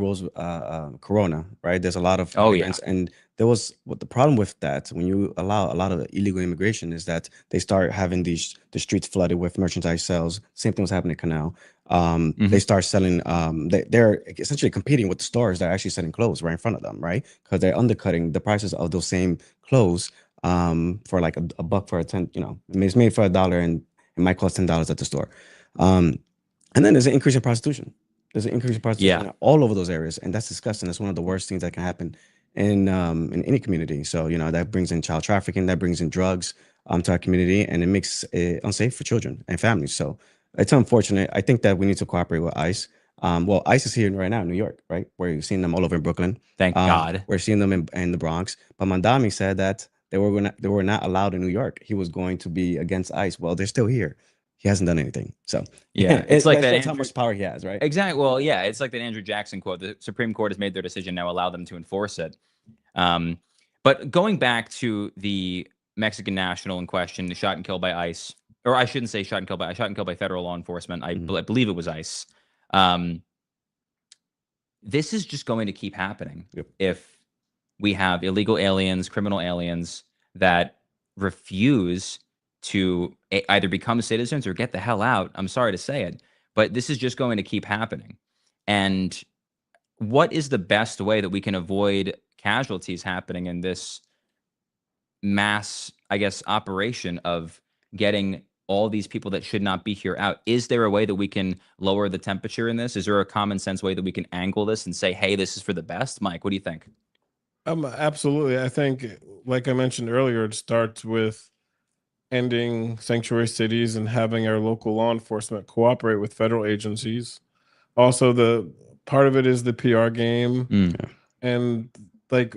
Corona, right? There's a lot of events, and there was the problem with that when you allow a lot of illegal immigration is that they start having the streets flooded with merchandise sales. Same thing was happening at Canal. They start selling. They're essentially competing with the stores that are actually selling clothes right in front of them, right? Because they're undercutting the prices of those same clothes for like a buck for a 10. It's made for $1 and it might cost $10 at the store. And then there's an increase in prostitution. There's an increase in prostitution all over those areas, and that's disgusting. That's one of the worst things that can happen in any community. So that brings in child trafficking, that brings in drugs to our community, and it makes it unsafe for children and families. So it's unfortunate. I think that we need to cooperate with ICE. Well, ICE is here right now in New York, right? We're seeing them all over in Brooklyn. Thank God. We're seeing them in the Bronx. But Mamdani said that they were not allowed in New York. He was going to be against ICE. Well, they're still here. He hasn't done anything. So yeah, it's like that's how much power he has, right? Exactly. Well, yeah, it's like that Andrew Jackson quote. The Supreme Court has made their decision, now allow them to enforce it. But going back to the Mexican national in question, shot and killed by ICE, or I shouldn't say shot and killed by federal law enforcement. I believe it was ICE. This is just going to keep happening if we have illegal aliens, criminal aliens that refuse to either become citizens or get the hell out. I'm sorry to say it, but this is just going to keep happening. And what is the best way that we can avoid casualties happening in this mass, I guess, operation of getting all these people that should not be here out? Is there a way that we can lower the temperature in this? Is there a common sense way that we can angle this and say, hey, this is for the best? Mike, what do you think? Absolutely. I think, like I mentioned earlier, it starts with ending sanctuary cities and having our local law enforcement cooperate with federal agencies. Also, the part of it is the PR game. And like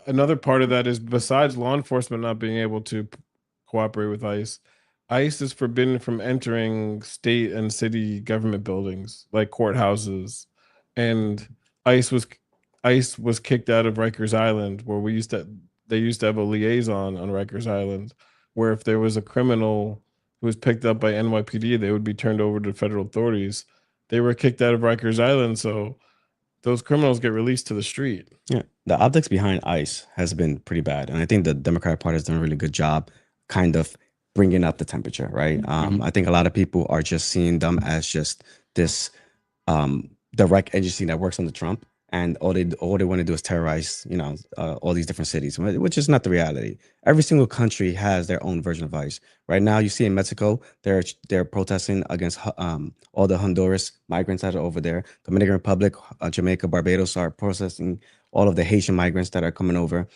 another part of that is, besides law enforcement not being able to cooperate with ICE, ICE is forbidden from entering state and city government buildings like courthouses. And ICE was kicked out of Rikers Island, where they used to have a liaison on Rikers Island, where if there was a criminal who was picked up by NYPD, they would be turned over to federal authorities. They were kicked out of Rikers Island, so those criminals get released to the street. Yeah, the optics behind ICE has been pretty bad, and I think the Democratic Party has done a really good job, kind of bringing up the temperature. Right. I think a lot of people are just seeing them as just this direct agency that works under Trump, and all they want to do is terrorize, all these different cities, which is not the reality. Every single country has their own version of ICE. Right now, you see in Mexico, they're protesting against all the Honduras migrants that are over there. Dominican Republic, Jamaica, Barbados are protesting all of the Haitian migrants that are coming over.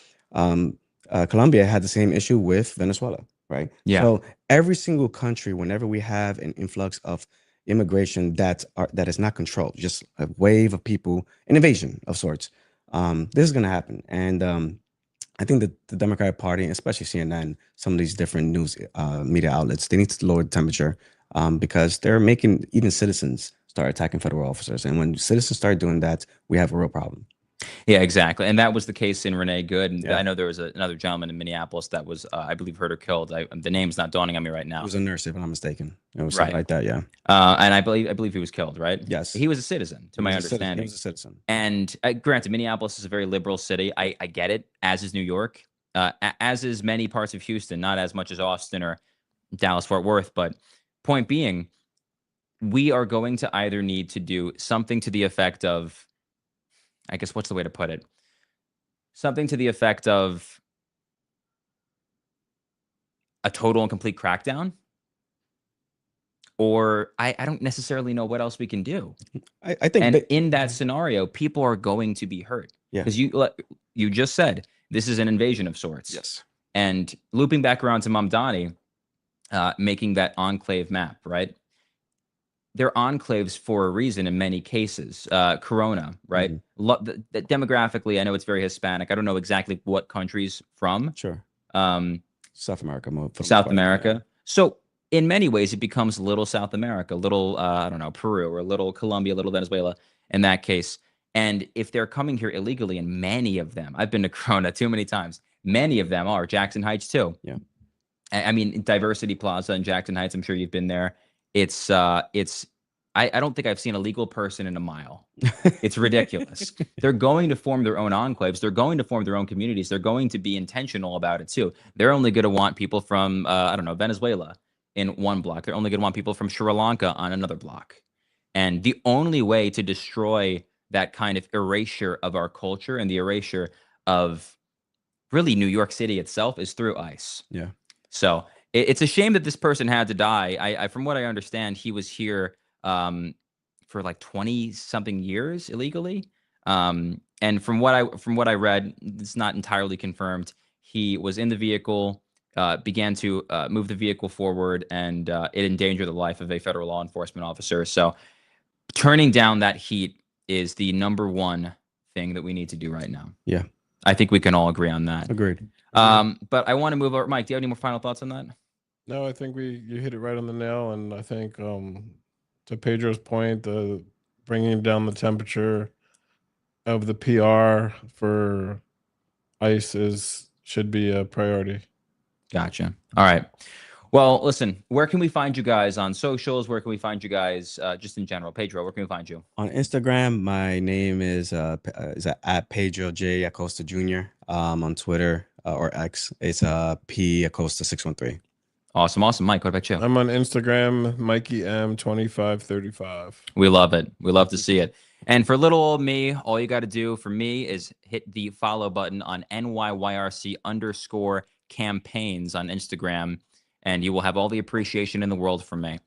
Colombia had the same issue with Venezuela, right? Yeah. So every single country, whenever we have an influx of immigration that is not controlled, just a wave of people, an invasion of sorts, this is going to happen. And I think that the Democratic Party, especially CNN, some of these different news media outlets, they need to lower the temperature because they're making even citizens start attacking federal officers. And when citizens start doing that, we have a real problem. Yeah, exactly. And that was the case in Renee Good. And I know there was another gentleman in Minneapolis that was, I believe, hurt or killed. The name's not dawning on me right now. It was a nurse, if I'm not mistaken. It was something like that, yeah. And I believe he was killed, right? Yes. He was a citizen, to my understanding. He was a citizen. And granted, Minneapolis is a very liberal city. I get it, as is New York, as is many parts of Houston, not as much as Austin or Dallas-Fort Worth. But point being, we are going to either need to do something to the effect of, I guess, what's the way to put it? Something to the effect of a total and complete crackdown. Or I don't necessarily know what else we can do. I think, and in that scenario, people are going to be hurt. Yeah. Because you just said this is an invasion of sorts. Yes. And looping back around to Mamdani, making that enclave map, right? They're enclaves for a reason in many cases. Corona, right? Demographically, I know it's very Hispanic. I don't know exactly what countries from. Sure. South America. South America. So in many ways, it becomes little South America, little, I don't know, Peru, or little Colombia, little Venezuela in that case. And if they're coming here illegally, and many of them, I've been to Corona too many times, many of them are Jackson Heights too. Yeah. I mean, Diversity Plaza in Jackson Heights, I'm sure you've been there. I don't think I've seen a legal person in a mile. It's ridiculous. They're going to form their own enclaves. They're going to form their own communities. They're going to be intentional about it too. They're only going to want people from, I don't know, Venezuela in one block. They're only going to want people from Sri Lanka on another block. And the only way to destroy that kind of erasure of our culture and the erasure of really New York City itself is through ICE. Yeah. So it's a shame that this person had to die. I from what I understand, he was here for like 20 something years illegally. And from what I read, it's not entirely confirmed. He was in the vehicle, began to move the vehicle forward, and it endangered the life of a federal law enforcement officer. So turning down that heat is the number one thing that we need to do right now. Yeah. I think we can all agree on that. Agreed. But I want to move over. Mike, do you have any more final thoughts on that? No, I think you hit it right on the nail. And I think to Pedro's point, bringing down the temperature of the PR for ICE should be a priority. Gotcha. All right. Well, listen, where can we find you guys on socials? Where can we find you guys just in general? Pedro, where can we find you? On Instagram, my name is at Pedro J. Acosta Jr. On Twitter or X, it's P Acosta 613. Awesome. Mike, what about you? I'm on Instagram, Mikey M2535. We love it. We love to see it. And for little old me, all you got to do for me is hit the follow button on NYYRC_campaigns on Instagram, and you will have all the appreciation in the world from me.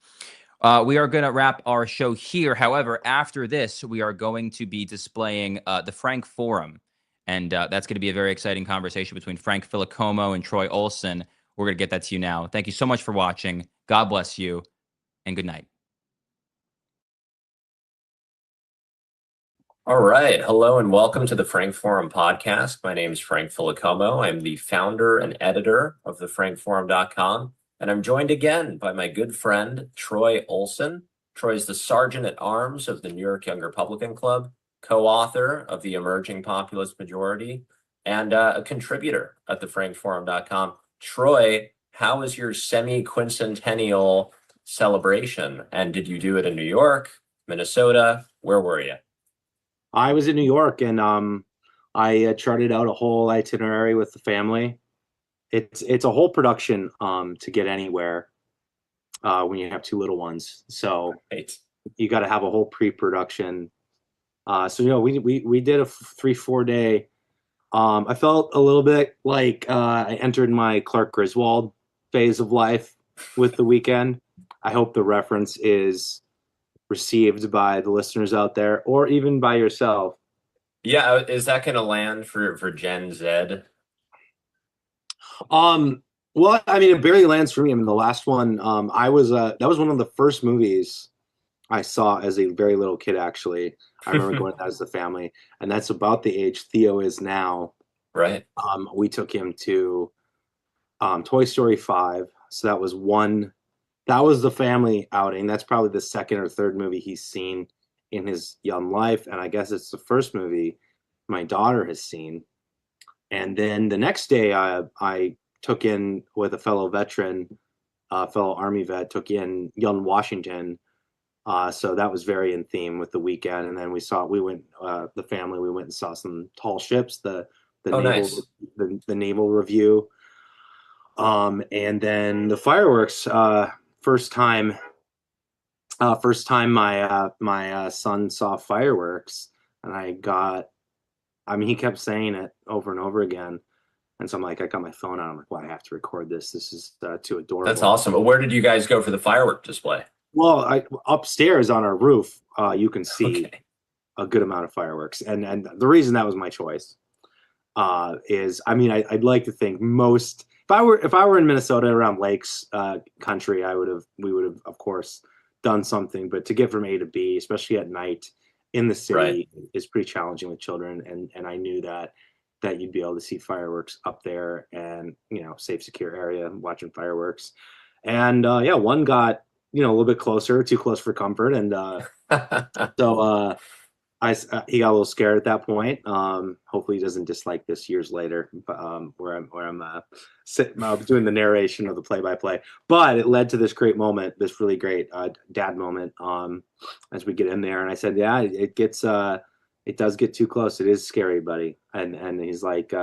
We are going to wrap our show here. However, after this, we are going to be displaying the Frank Forum, and that's going to be a very exciting conversation between Frank Filicomo and Troy Olson, We're going to get that to you now. Thank you so much for watching. God bless you, and good night. All right. Hello and welcome to the Frank Forum podcast. My name is Frank Filicomo. I'm the founder and editor of thefrankforum.com. And I'm joined again by my good friend, Troy Olson. Troy is the Sergeant at Arms of the New York Young Republican Club, co-author of The Emerging Populist Majority, and a contributor at thefrankforum.com. Troy, how was your semi-quincentennial celebration? And did you do it in New York, Minnesota? Where were you? I was in New York, and I charted out a whole itinerary with the family. It's a whole production to get anywhere when you have two little ones. So you got to have a whole pre-production. So we did a 3-4 day. I felt a little bit like I entered my Clark Griswold phase of life with the weekend. I hope the reference is received by the listeners out there, or even by yourself. Yeah, is that going to land for Gen Z? Well, I mean, it barely lands for me. I mean, the last one, that was one of the first movies I saw as a very little kid, actually. I remember going to that as a family, and that's about the age Theo is now. Right. We took him to Toy Story 5. So that was one. That was the family outing. That's probably the second or third movie he's seen in his young life. And I guess it's the first movie my daughter has seen. And then the next day, I took in with a fellow veteran, fellow Army vet, took in Young Washington. So that was very in theme with the weekend. And then we went and saw some tall ships, the naval review. And then the fireworks, first time my son saw fireworks, and he kept saying it over and over again. And so I got my phone out. I'm like, well, I have to record this. This is too adorable. That's awesome. But where did you guys go for the firework display? Well, upstairs on our roof, you can see a good amount of fireworks. And the reason that was my choice is, I'd like to think if I were in Minnesota around lakes country, we would have, of course, done something. But to get from A to B, especially at night in the city, is pretty challenging with children. And I knew that you'd be able to see fireworks up there, and safe, secure area, watching fireworks. And one got a little bit closer, too close for comfort, and so he got a little scared at that point. Hopefully he doesn't dislike this years later, where I'm sitting doing the narration of the play-by-play. But it led to this great moment, this really great dad moment as we get in there. And I said, yeah, it does get too close. It is scary, buddy. And he's like,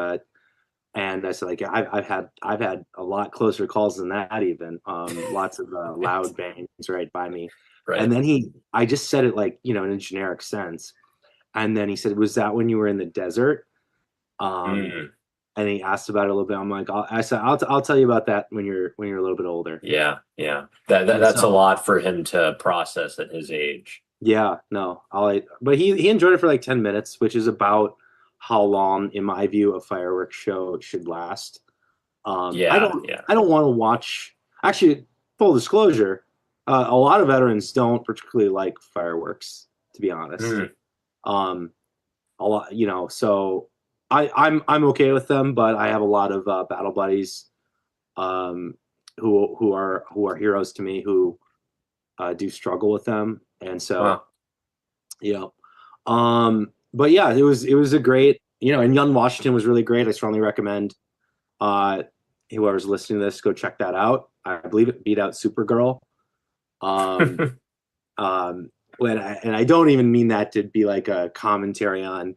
and I said, I've had a lot closer calls than that, even lots of loud bangs right by me. Right. And then I just said it in a generic sense. And then he said, was that when you were in the desert? And he asked about it a little bit. I'm like, I'll tell you about that when you're a little bit older. Yeah. That's a lot for him to process at his age. Yeah, no, but he enjoyed it for 10 minutes, which is about how long, in my view, a fireworks show should last. I don't want to watch. Actually, full disclosure, a lot of veterans don't particularly like fireworks, to be honest. A lot, so I'm okay with them, but I have a lot of battle buddies, who are heroes to me, who do struggle with them. And so, but yeah, it was a great, and Young Washington was really great. I strongly recommend whoever's listening to this, go check that out. I believe it beat out Supergirl. And I don't even mean that to be like a commentary on,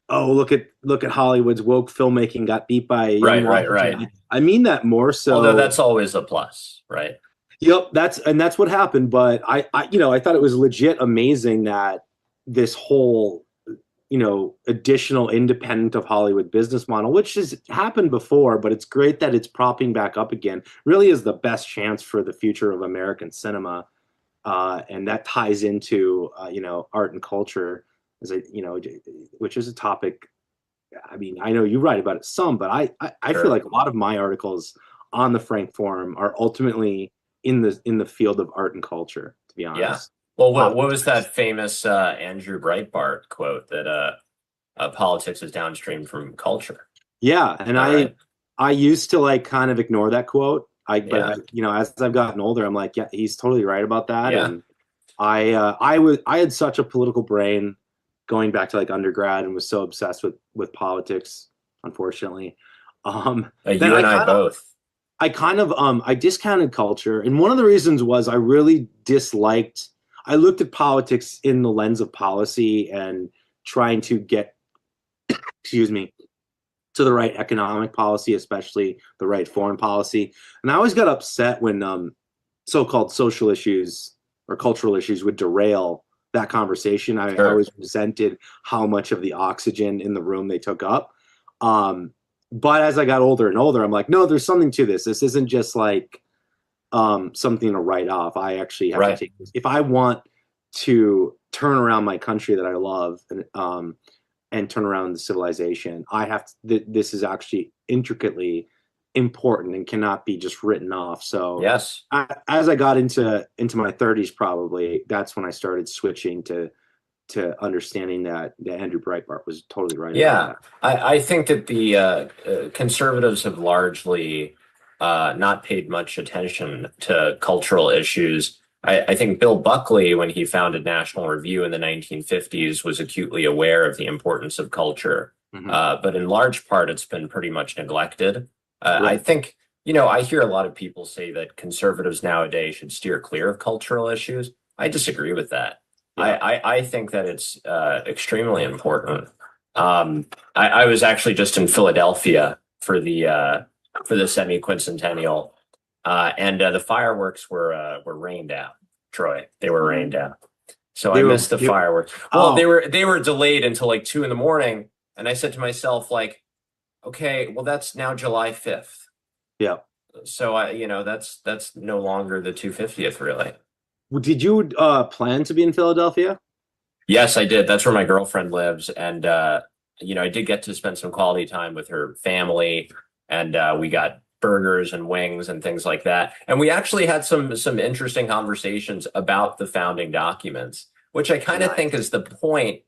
look at Hollywood's woke filmmaking got beat by right. I mean that more so. Although that's always a plus, right? Yep, that's what happened. But I thought it was legit amazing that this whole additional independent of Hollywood business model, which has happened before, but it's great that it's propping back up again, really is the best chance for the future of American cinema. And that ties into, art and culture, which is a topic. I mean, I know you write about it some, but I feel like a lot of my articles on the Frank Forum are ultimately in the field of art and culture, to be honest. Well, what was that famous Andrew Breitbart quote that politics is downstream from culture? Yeah, and I used to like kind of ignore that quote. But you know, as I've gotten older, I'm like, yeah, he's totally right about that. Yeah. And I had such a political brain going back to like undergrad, and was so obsessed with politics, unfortunately. You and I both. I discounted culture, and one of the reasons was I really disliked. I looked at politics in the lens of policy and trying to get, excuse me, to the right economic policy, especially the right foreign policy. And I always got upset when so-called social issues or cultural issues would derail that conversation. I always resented how much of the oxygen in the room they took up. But as I got older and older, I'm like, no, there's something to this. This isn't just like something to write off. I actually have to take this. If I want to turn around my country that I love and turn around the civilization, I have to, this is actually intricately important and cannot be just written off. So yes, as I got into my 30s, probably that's when I started switching to understanding that Andrew Breitbart was totally right. Yeah, I think that the conservatives have largely not paid much attention to cultural issues. I think Bill Buckley, when he founded National Review in the 1950s, was acutely aware of the importance of culture. But in large part, it's been pretty much neglected. I think, you know, I hear a lot of people say that conservatives nowadays should steer clear of cultural issues. I disagree with that. I think that it's extremely important. I was actually just in Philadelphia for the semi-quincentennial, and the fireworks were rained out. Troy, they were rained out, so I missed the fireworks. Well, they were delayed until like 2 a.m, and I said to myself, like, okay, well, that's now July 5th. Yeah. So you know, that's no longer the 250th, really. Did you plan to be in Philadelphia? Yes, I did. That's where my girlfriend lives, and you know, I did get to spend some quality time with her family, and we got burgers and wings and things like that. And we actually had some interesting conversations about the founding documents, which I kind of think is the point,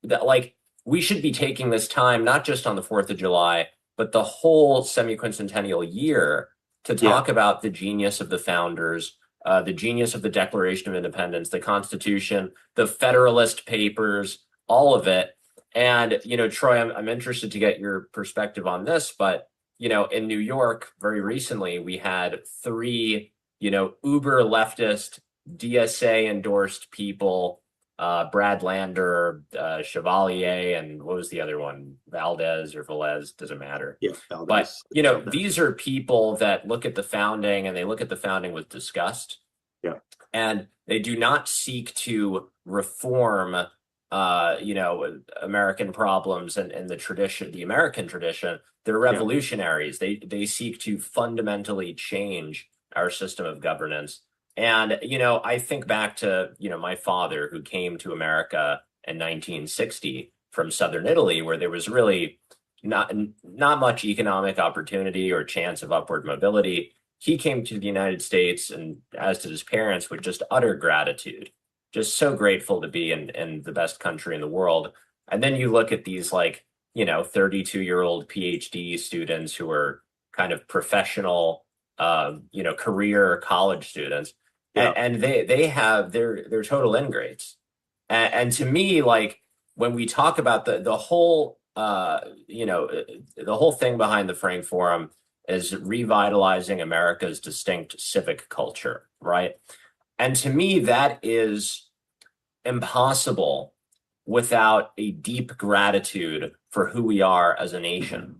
that like we should be taking this time, not just on the 4th of July, but the whole semi-quincentennial year to talk about the genius of the founders, the genius of the Declaration of Independence, the Constitution, the Federalist Papers, all of it. And, you know, Troy, I'm interested to get your perspective on this, but, you know, in New York, very recently, we had 3, you know, uber leftist, DSA endorsed people, Brad Lander, Chevalier, and what was the other one? Valdez or Velez, doesn't matter. Yeah, Valdez. But, you know, these are people that look at the founding, and they look at the founding with disgust. Yeah. And they do not seek to reform, you know, American problems and the tradition, the American tradition. They're revolutionaries. They seek to fundamentally change our system of governance. And, you know, I think back to, you know, my father, who came to America in 1960 from Southern Italy, where there was really not much economic opportunity or chance of upward mobility. He came to the United States, and as did his parents, with just utter gratitude, just so grateful to be in the best country in the world. And then you look at these, like, you know, 32-year-old PhD students who are kind of professional, you know, career college students. And they're total ingrates. And to me, like, when we talk about the whole, you know, the whole thing behind the Frank Forum is revitalizing America's distinct civic culture, right? And to me, that is impossible without a deep gratitude for who we are as a nation.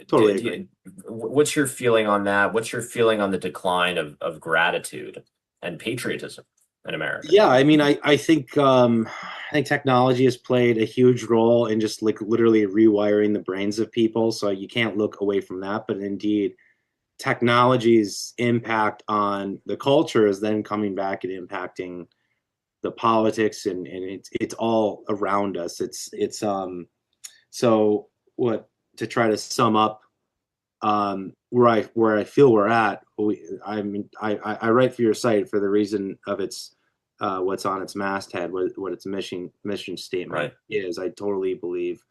Totally agree. What's your feeling on that? What's your feeling on the decline of gratitude and patriotism in America? Yeah, I mean, I think technology has played a huge role in just like literally rewiring the brains of people. So you can't look away from that. But indeed, technology's impact on the culture is then coming back and impacting the politics, and it's all around us. It's so what, to try to sum up where I feel we're at. I write for your site for the reason of its what's on its masthead, what its mission statement is. I totally believe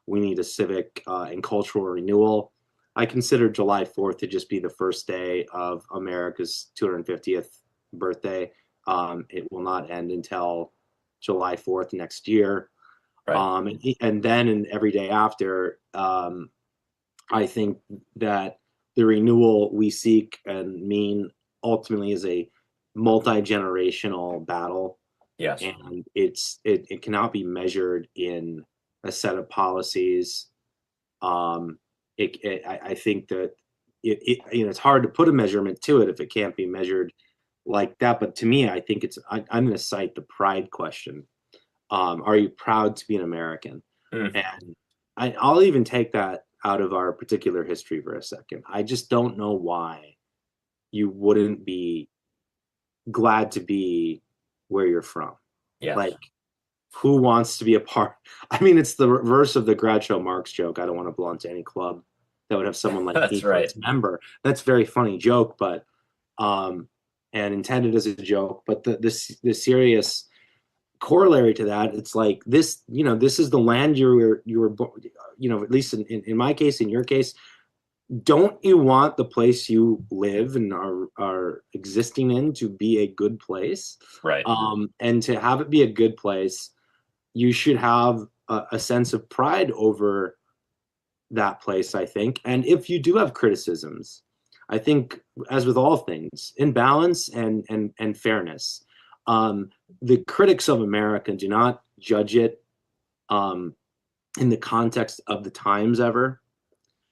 we need a civic and cultural renewal. I consider July 4th to just be the first day of America's 250th birthday. It will not end until July 4th next year. And then and every day after, I think that the renewal we seek and mean ultimately is a multi-generational battle. Yes. And it cannot be measured in a set of policies. I think that it's hard to put a measurement to it if it can't be measured like that. But to me, I think I'm going to cite the pride question. Are you proud to be an American? And I'll even take that out of our particular history for a second. I just don't know why you wouldn't be glad to be where you're from. Yes. Like, who wants to be a part? I mean, it's the reverse of the Groucho Marx joke. I don't want to belong to any club that would have someone like me as a member. That's a very funny joke, but and intended as a joke. But the serious corollary to that, it's like this. This is the land you were. At least in my case, in your case, don't you want the place you live and are existing in to be a good place? Right. And to have it be a good place, you should have a sense of pride over that place, I think. And if you do have criticisms, I think, as with all things, in balance and fairness, the critics of America do not judge it in the context of the times ever,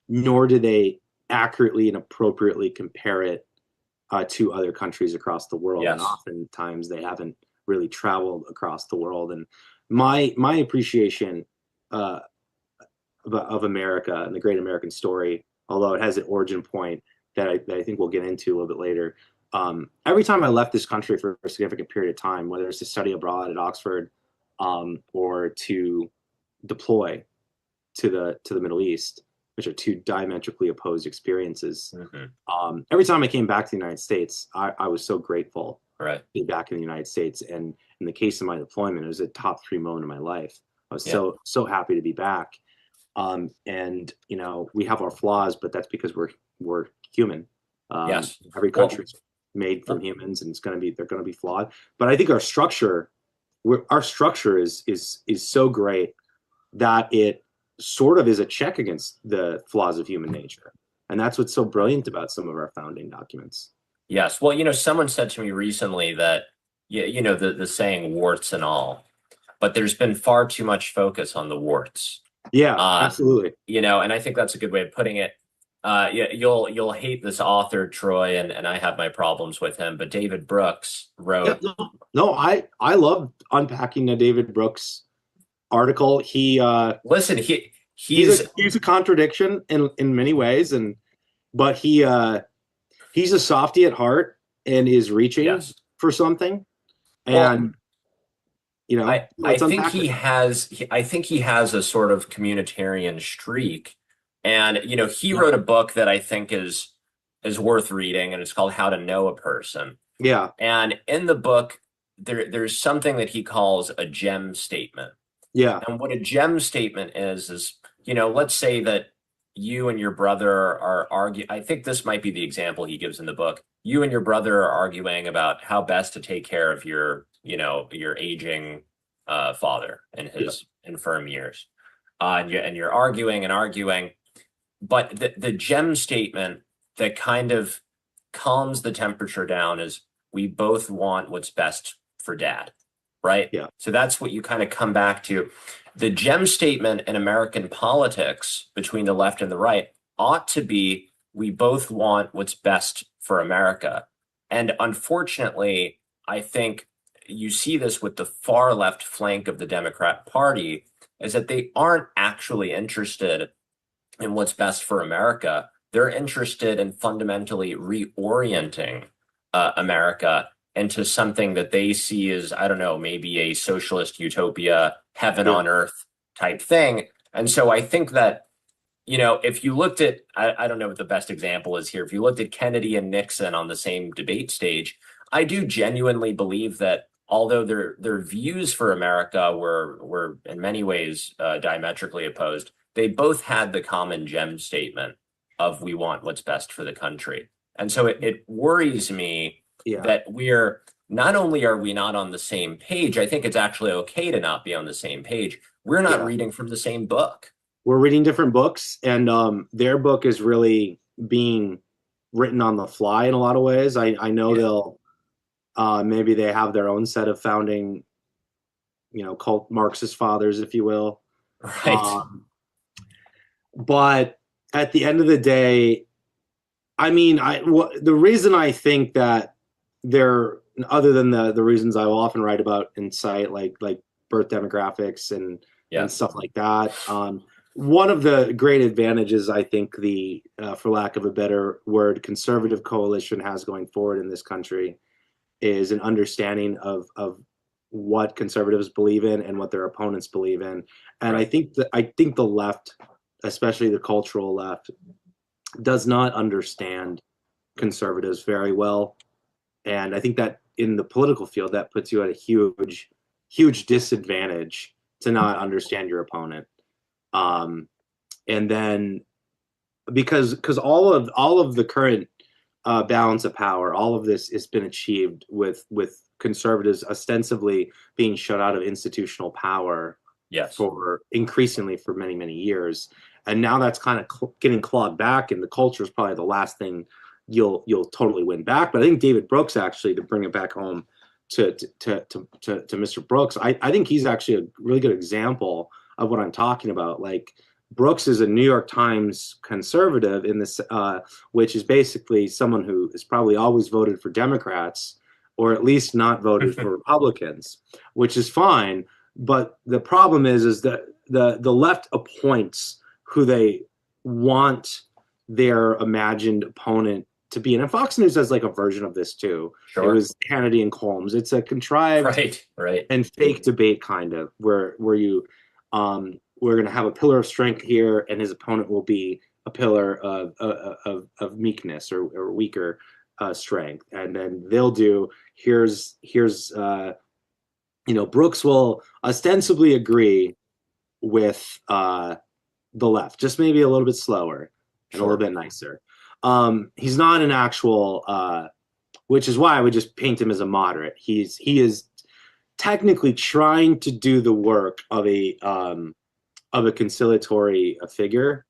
nor do they accurately and appropriately compare it to other countries across the world. Yes. And oftentimes they haven't really traveled across the world. And my appreciation of America and the great American story, although it has an origin point that I think we'll get into a little bit later. Every time I left this country for a significant period of time, whether it's to study abroad at Oxford or to deploy to the Middle East, which are two diametrically opposed experiences. Every time I came back to the United States, I was so grateful to be back in the United States. And in the case of my deployment, it was a top 3 moment of my life. I was so happy to be back. And we have our flaws, but that's because we're human. Yes. Every country's made from humans, and they're gonna be flawed. But I think our structure is so great that it sort of is a check against the flaws of human nature. And that's what's so brilliant about some of our founding documents. Yes. Well, someone said to me recently that, the saying warts and all, but there's been far too much focus on the warts. Yeah, absolutely. And I think that's a good way of putting it. You'll hate this author, Troy, and I have my problems with him, but David Brooks wrote. No, I love unpacking the David Brooks article. He's a contradiction in many ways, but he's a softie at heart and is reaching for something. And I think he has a sort of communitarian streak. And he wrote a book that I think is worth reading, and it's called How to Know a Person. Yeah. And in the book, there's something that he calls a gem statement. Yeah. And what a gem statement is, let's say that you and your brother are arguing. I think this might be the example he gives in the book. You and your brother are arguing about how best to take care of your aging father in his infirm years. And you're arguing and arguing. But the gem statement that kind of calms the temperature down is we both want what's best for Dad, right? Yeah. So that's what you kind of come back to. The gem statement in American politics between the left and the right ought to be we both want what's best for America. And unfortunately, I think you see this with the far left flank of the Democrat Party, is that they aren't actually interested in what's best for America. They're interested in fundamentally reorienting America into something that they see as, I don't know, maybe a socialist utopia, heaven on earth type thing. And so I think that you know, if you looked at, I don't know what the best example is here. If you looked at Kennedy and Nixon on the same debate stage, I do genuinely believe that although their views for America were in many ways diametrically opposed, they both had the common gem statement of we want what's best for the country. And so it worries me that not only are we not on the same page, I think it's actually okay to not be on the same page. We're not reading from the same book. We're reading different books, and their book is really being written on the fly in a lot of ways. I know they'll maybe they have their own set of founding, cult Marxist fathers, if you will. Right. But at the end of the day, I mean, the reason I think that they're, other than the reasons I will often write about in site, like birth demographics and stuff like that. One of the great advantages I think the, for lack of a better word, conservative coalition has going forward in this country is an understanding of what conservatives believe in and what their opponents believe in. And I think the left, especially the cultural left, does not understand conservatives very well. And I think that in the political field, that puts you at a huge disadvantage to not understand your opponent. And then because all of the current balance of power, all of this has been achieved with conservatives ostensibly being shut out of institutional power for increasingly for many years. And now that's kind of getting clawed back, and the culture is probably the last thing you'll totally win back. But I think David Brooks, actually, to bring it back home to Mr. Brooks, I think he's actually a really good example of what I'm talking about. Like, Brooks is a New York Times conservative in this, which is basically someone who has probably always voted for Democrats, or at least not voted for Republicans, which is fine. But the problem is that the left appoints who they want their imagined opponent to be. And Fox News has like a version of this too. Sure. It was Kennedy and Colmes. It's a contrived and fake debate kind of where you we're going to have a pillar of strength here, and his opponent will be a pillar of meekness or weaker strength. And then they'll do here's Brooks will ostensibly agree with the left, just maybe a little bit slower and a little bit nicer. He's not an actual, which is why I would just paint him as a moderate. He is technically trying to do the work of a conciliatory figure.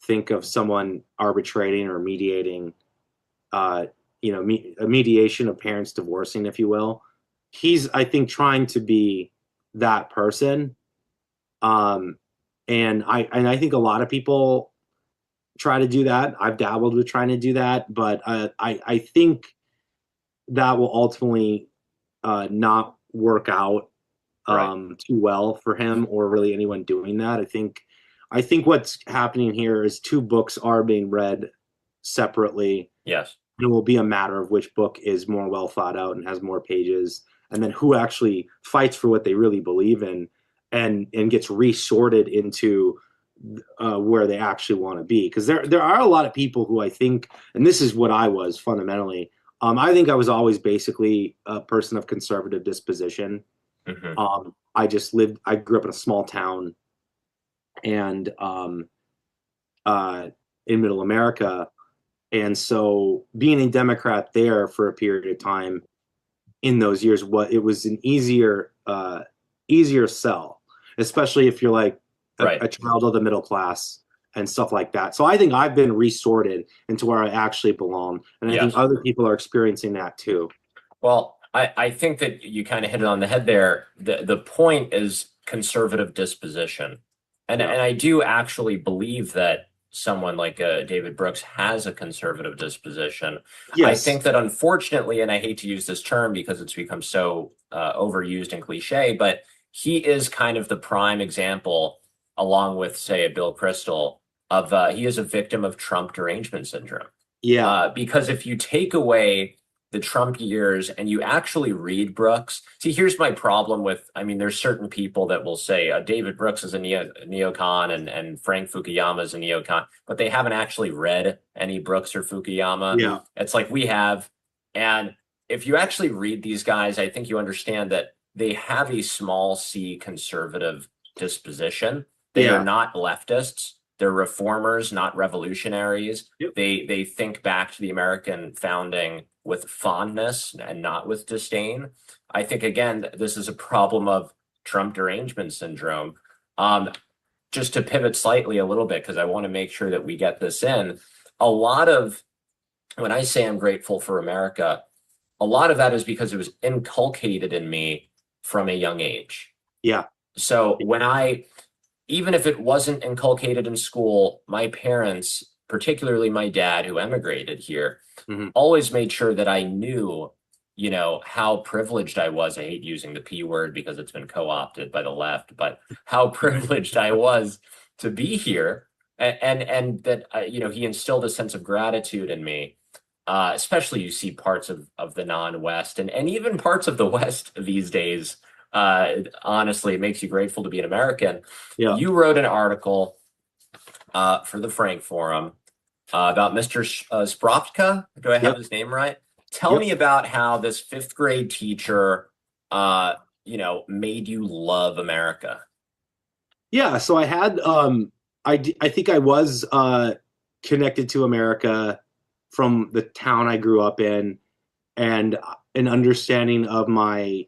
Think of someone arbitrating or mediating, a mediation of parents divorcing, if you will. He's, I think, trying to be that person. And I think a lot of people try to do that. I've dabbled with trying to do that, but I think that will ultimately not work out too well for him or really anyone doing that. I think what's happening here is two books are being read separately. Yes. And it will be a matter of which book is more well thought out and has more pages, and then who actually fights for what they really believe in and gets resorted into where they actually want to be. Because there are a lot of people who I think, and this is what I was fundamentally, I think I was always basically a person of conservative disposition. Mm-hmm. I grew up in a small town and in middle America. And so being a Democrat there for a period of time in those years, it was an easier sell, especially if you're like a child of the middle class and stuff like that. So I think I've been resorted into where I actually belong. And I think other people are experiencing that too. Well, I think that you kind of hit it on the head there. The point is conservative disposition. And I do actually believe that someone like David Brooks has a conservative disposition. Yes. I think that unfortunately, and I hate to use this term because it's become so overused and cliche, but he is kind of the prime example, along with, say, a Bill Kristol, of he is a victim of Trump derangement syndrome. Yeah. Because if you take away the Trump years and you actually read Brooks, see, here's my problem with, I mean, there's certain people that will say David Brooks is a neocon and Frank Fukuyama is a neocon, but they haven't actually read any Brooks or Fukuyama. Yeah. It's like we have. And if you actually read these guys, I think you understand that they have a small c conservative disposition. They are not leftists. They're reformers, not revolutionaries. Yep. They think back to the American founding with fondness and not with disdain. I think, again, this is a problem of Trump derangement syndrome. Just to pivot slightly a little bit, because I want to make sure that we get this in, a lot of, when I say I'm grateful for America, a lot of that is because it was inculcated in me from a young age. Yeah. So even if it wasn't inculcated in school, my parents, particularly my dad who emigrated here, always made sure that I knew, how privileged I was. I hate using the P word because it's been co-opted by the left, but how privileged I was to be here. And that, he instilled a sense of gratitude in me. Especially you see parts of the non-West and even parts of the West these days. Honestly, it makes you grateful to be an American. Yeah. You wrote an article for the Frank Forum about Mr. Sprovka. Do I have his name right? Tell me about how this fifth grade teacher, made you love America. Yeah. So I had, I think I was connected to America from the town I grew up in, and an understanding of my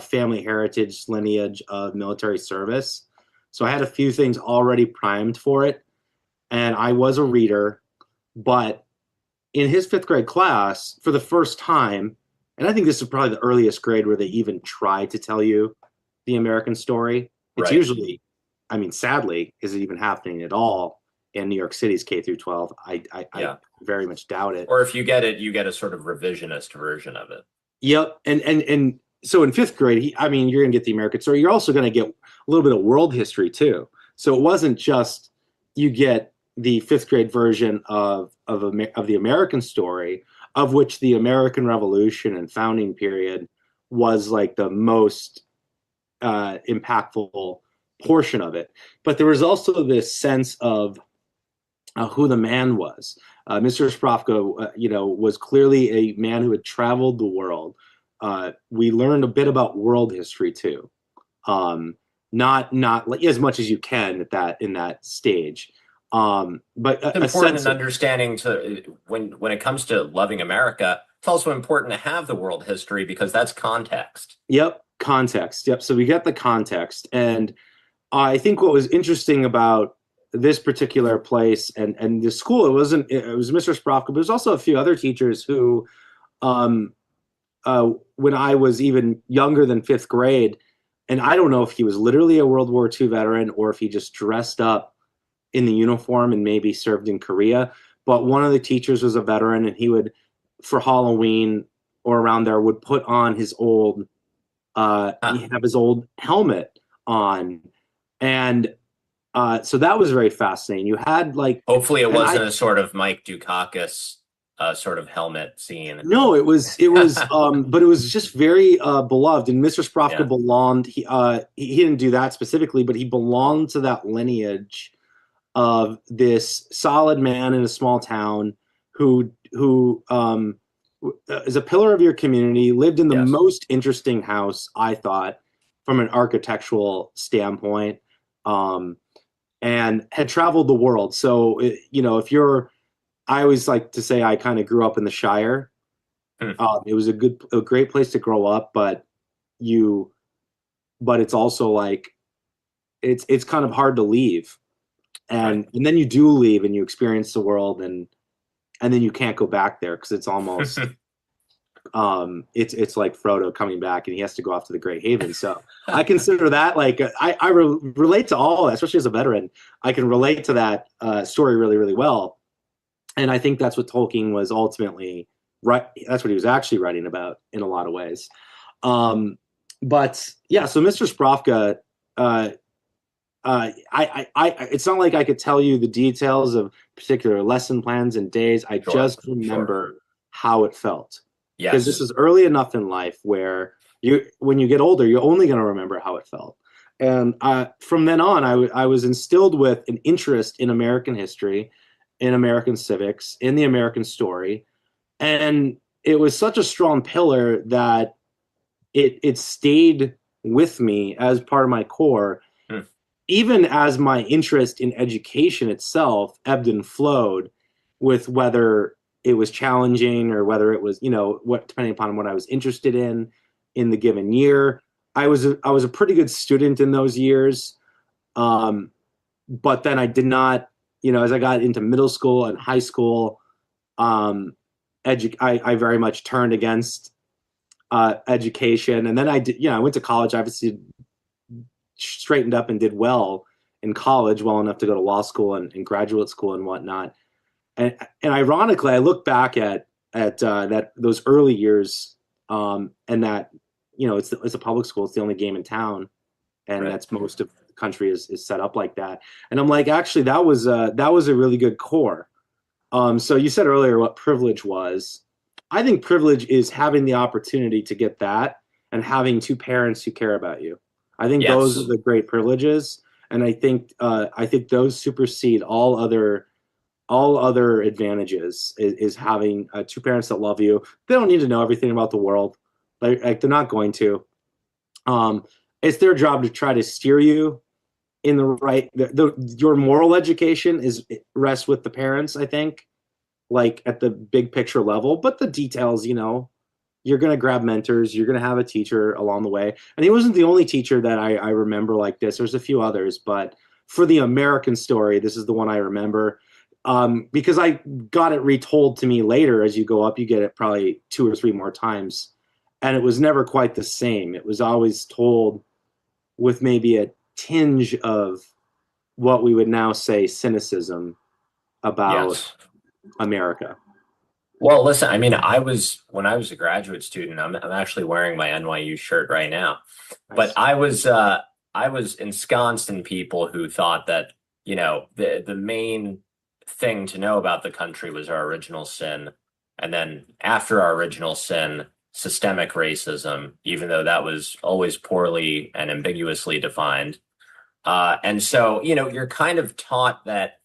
family heritage lineage of military service. So I had a few things already primed for it, and I was a reader. But in his fifth grade class, for the first time, and I think this is probably the earliest grade where they even try to tell you the American story. It's usually, I mean, sadly, is it even happening at all in New York City's K through 12? I very much doubt it. Or if you get it, you get a sort of revisionist version of it. Yep. And so in fifth grade, you're going to get the American story. You're also going to get a little bit of world history too. So it wasn't just you get the fifth grade version of the American story, of which the American Revolution and founding period was like the most impactful portion of it. But there was also this sense of who the man was. Mr. Sprovka, was clearly a man who had traveled the world. We learned a bit about world history too, not as much as you can in that stage. But it's important in understanding when it comes to loving America, it's also important to have the world history because that's context. Yep, context. Yep. So we get the context, and I think what was interesting about this particular place and the school, it was Mr. Sprovka, but there's also a few other teachers who, when I was even younger than fifth grade, and I don't know if he was literally a World War II veteran or if he just dressed up in the uniform and maybe served in Korea, but one of the teachers was a veteran, and he would, for Halloween or around there, would put on his old, he'd have his old helmet on. And so that was very fascinating. You had hopefully it wasn't a sort of Mike Dukakis sort of helmet scene. No, it was, but it was just very beloved. And Mr. Sprovka belonged. He didn't do that specifically, but he belonged to that lineage of this solid man in a small town who is a pillar of your community, lived in the most interesting house, I thought, from an architectural standpoint, and had traveled the world. So, I always like to say I kind of grew up in the Shire. It was a great place to grow up, but it's also it's kind of hard to leave. And then you do leave and you experience the world, and then you can't go back there because it's almost it's like Frodo coming back and he has to go off to the Great Haven. So I consider that I relate to all that, especially as a veteran. I can relate to that story really, really well. And I think that's what Tolkien was ultimately right. That's what he was actually writing about in a lot of ways. But yeah, so Mr. Sprovka, it's not like I could tell you the details of particular lesson plans and days. I just remember how it felt. Because this is early enough in life where when you get older, you're only going to remember how it felt. And from then on, I was instilled with an interest in American history, in American civics, in the American story. And it was such a strong pillar that it stayed with me as part of my core, even as my interest in education itself ebbed and flowed with whether it was challenging or whether it was, depending upon what I was interested in the given year. I was a pretty good student in those years. But then I did not, as I got into middle school and high school, I very much turned against education. And then I went to college, obviously straightened up and did well in college, well enough to go to law school and graduate school and whatnot. And ironically, I look back at those early years, and that, it's a public school. It's the only game in town. And that's most of the country is set up like that. And I'm like, actually, that was a really good core. So you said earlier what privilege was. I think privilege is having the opportunity to get that and having two parents who care about you. I think those are the great privileges. And I think those supersede all other advantages is having two parents that love you. They don't need to know everything about the world. Like they're not going to. It's their job to try to steer you in the right. Your moral education rests with the parents, I think, like at the big picture level. But the details, you're going to grab mentors. You're going to have a teacher along the way. And he wasn't the only teacher that I remember like this. There's a few others, but for the American story, this is the one I remember. Because I got it retold to me later. As you go up, you get it probably 2 or 3 more times. And it was never quite the same. It was always told with maybe a tinge of what we would now say cynicism about America. Well, listen, I mean, when I was a graduate student, I'm actually wearing my NYU shirt right now, but I was ensconced in people who thought that, the main thing to know about the country was our original sin. And then after our original sin, systemic racism, even though that was always poorly and ambiguously defined. And so, you're kind of taught that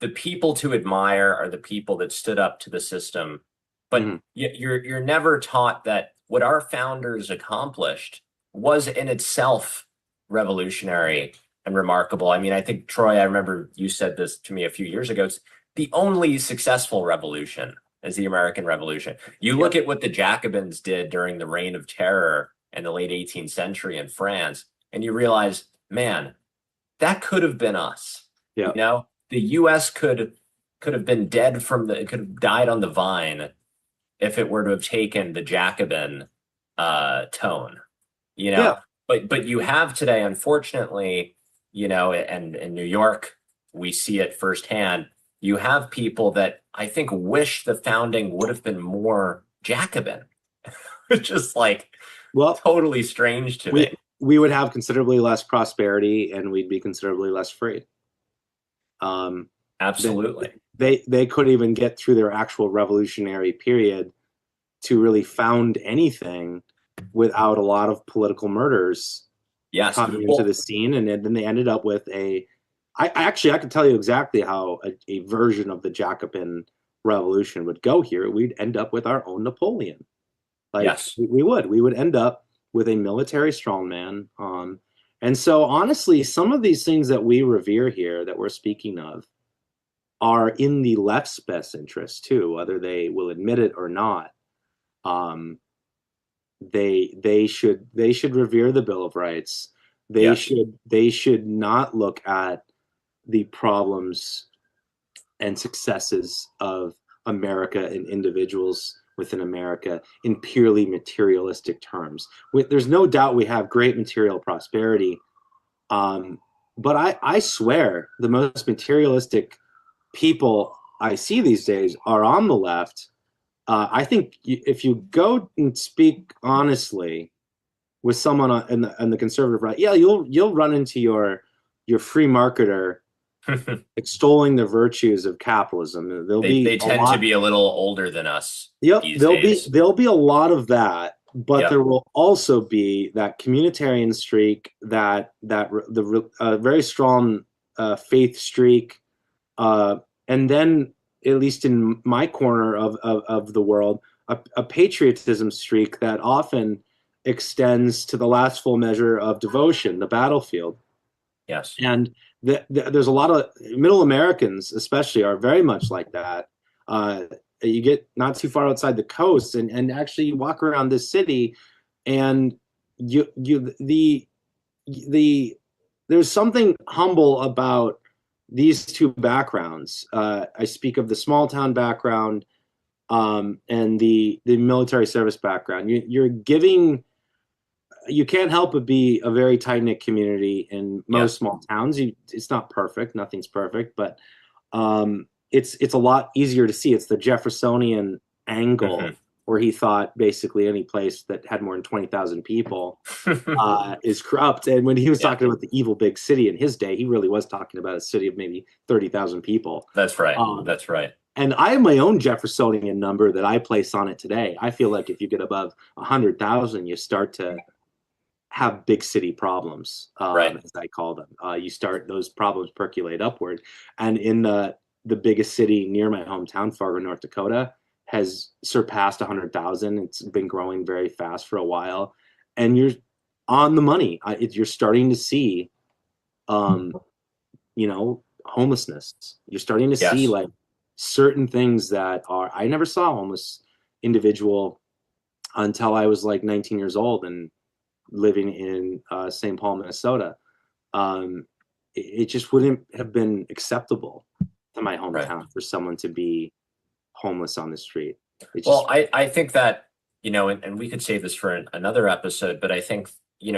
the people to admire are the people that stood up to the system. But you're never taught that what our founders accomplished was in itself revolutionary and remarkable. I mean, I think, Troy, I remember you said this to me a few years ago. It's the only successful revolution is the American Revolution. You look at what the Jacobins did during the Reign of Terror in the late 18th century in France, and you realize, man, that could have been us. The U.S. could have been dead could have died on the vine if it were to have taken the Jacobin tone. But you have today, unfortunately, and in New York, we see it firsthand. You have people that I think wish the founding would have been more Jacobin, which is totally strange to me. We would have considerably less prosperity and we'd be considerably less free. Absolutely. They couldn't even get through their actual revolutionary period to really found anything without a lot of political murders coming into the scene. And then they ended up with I can tell you exactly how a version of the Jacobin revolution would go here. We'd end up with our own Napoleon. We would end up with a military strongman. And so honestly, some of these things that we revere here that we're speaking of are in the left's best interest too, whether they will admit it or not. They should revere the Bill of Rights. They should not look at the problems and successes of America and individuals within America in purely materialistic terms. There's no doubt we have great material prosperity, but I swear the most materialistic people I see these days are on the left. I think if you go and speak honestly with someone on the conservative right, you'll run into your free marketer extolling the virtues of capitalism. They tend to be a little older than us. Yep, these there'll days. be a lot of that, but there will also be that communitarian streak, that very strong faith streak, and then, at least in my corner of the world, a patriotism streak that often extends to the last full measure of devotion, the battlefield. Yes. And there's a lot of middle Americans, especially, are very much like that. You get not too far outside the coast, and actually you walk around this city, and there's something humble about these two backgrounds. I speak of the small town background, and the military service background. You can't help but be a very tight-knit community in most small towns. It's not perfect, nothing's perfect, but it's a lot easier to see. It's the Jeffersonian angle, where he thought basically any place that had more than 20,000 people is corrupt. And when he was talking about the evil big city in his day, he really was talking about a city of maybe 30,000 people. That's right. That's right. And I have my own Jeffersonian number that I place on it today. I feel like if you get above 100,000, you start to have big city problems, as I call them. Those problems percolate upward. And in the biggest city near my hometown, Fargo, North Dakota, has surpassed 100,000. It's been growing very fast for a while. And you're on the money. You're starting to see, homelessness. You're starting to see like certain things that I never saw a homeless individual until I was like 19 years old and living in St. Paul, Minnesota. It just wouldn't have been acceptable to my hometown for someone to be homeless on the street. I think that, and we could save this for another episode, but I think,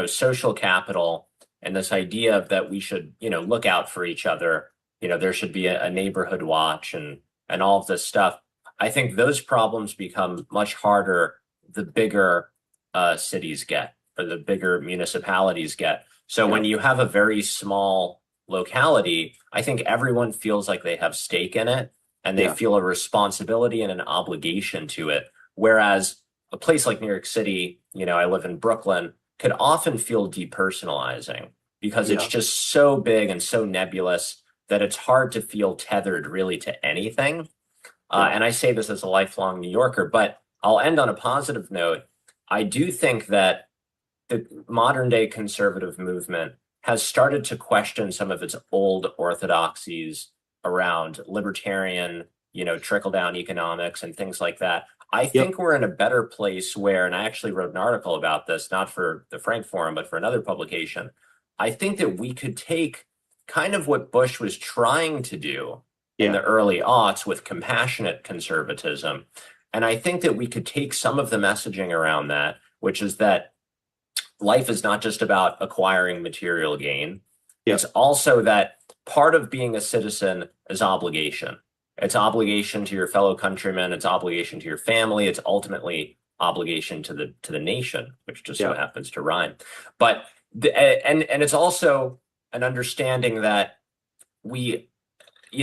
social capital and this idea of that we should, look out for each other, there should be a neighborhood watch and all of this stuff. I think those problems become much harder the bigger cities get, or the bigger municipalities get. So when you have a very small locality, I think everyone feels like they have stake in it, and they feel a responsibility and an obligation to it. Whereas a place like New York City, I live in Brooklyn, could often feel depersonalizing because it's just so big and so nebulous that it's hard to feel tethered really to anything. And I say this as a lifelong New Yorker, but I'll end on a positive note. I do think that the modern day conservative movement has started to question some of its old orthodoxies around libertarian, trickle down economics and things like that. I think we're in a better place where, and I actually wrote an article about this, not for the Frank Forum, but for another publication. I think that we could take kind of what Bush was trying to do in the early aughts with compassionate conservatism. And I think that we could take some of the messaging around that, which is that life is not just about acquiring material gain. It's also that part of being a citizen is obligation. It's obligation to your fellow countrymen. It's obligation to your family. It's ultimately obligation to the nation, which just so happens to rhyme. But and it's also an understanding that we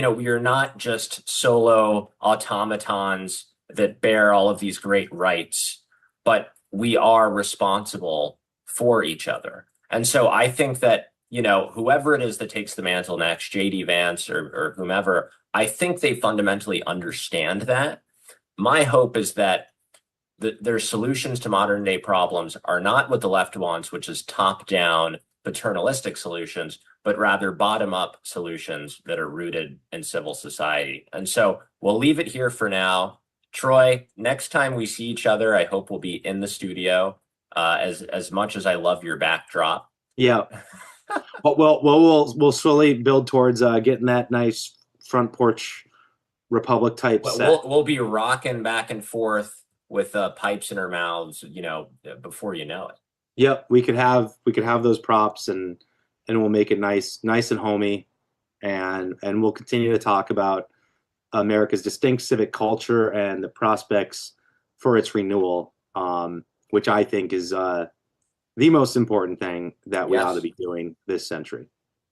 are not just solo automatons that bear all of these great rights, but we are responsible for each other. And so I think that, whoever it is that takes the mantle next, JD Vance or whomever, I think they fundamentally understand that. My hope is that their solutions to modern day problems are not what the left wants, which is top-down paternalistic solutions, but rather bottom-up solutions that are rooted in civil society. And so we'll leave it here for now. Troy, next time we see each other, I hope we'll be in the studio. As much as I love your backdrop. Yeah. But we'll slowly build towards getting that nice front porch Republic type set. We'll be rocking back and forth with pipes in our mouths, before you know it. Yep, we could have those props and we'll make it nice and homey, and we'll continue to talk about America's distinct civic culture and the prospects for its renewal, which I think is the most important thing that we ought to be doing this century.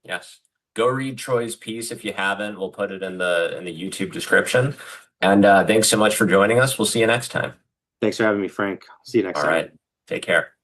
Yes. Go read Troy's piece if you haven't. We'll put it in the YouTube description. And thanks so much for joining us. We'll see you next time. Thanks for having me, Frank. See you next time. All right. Take care.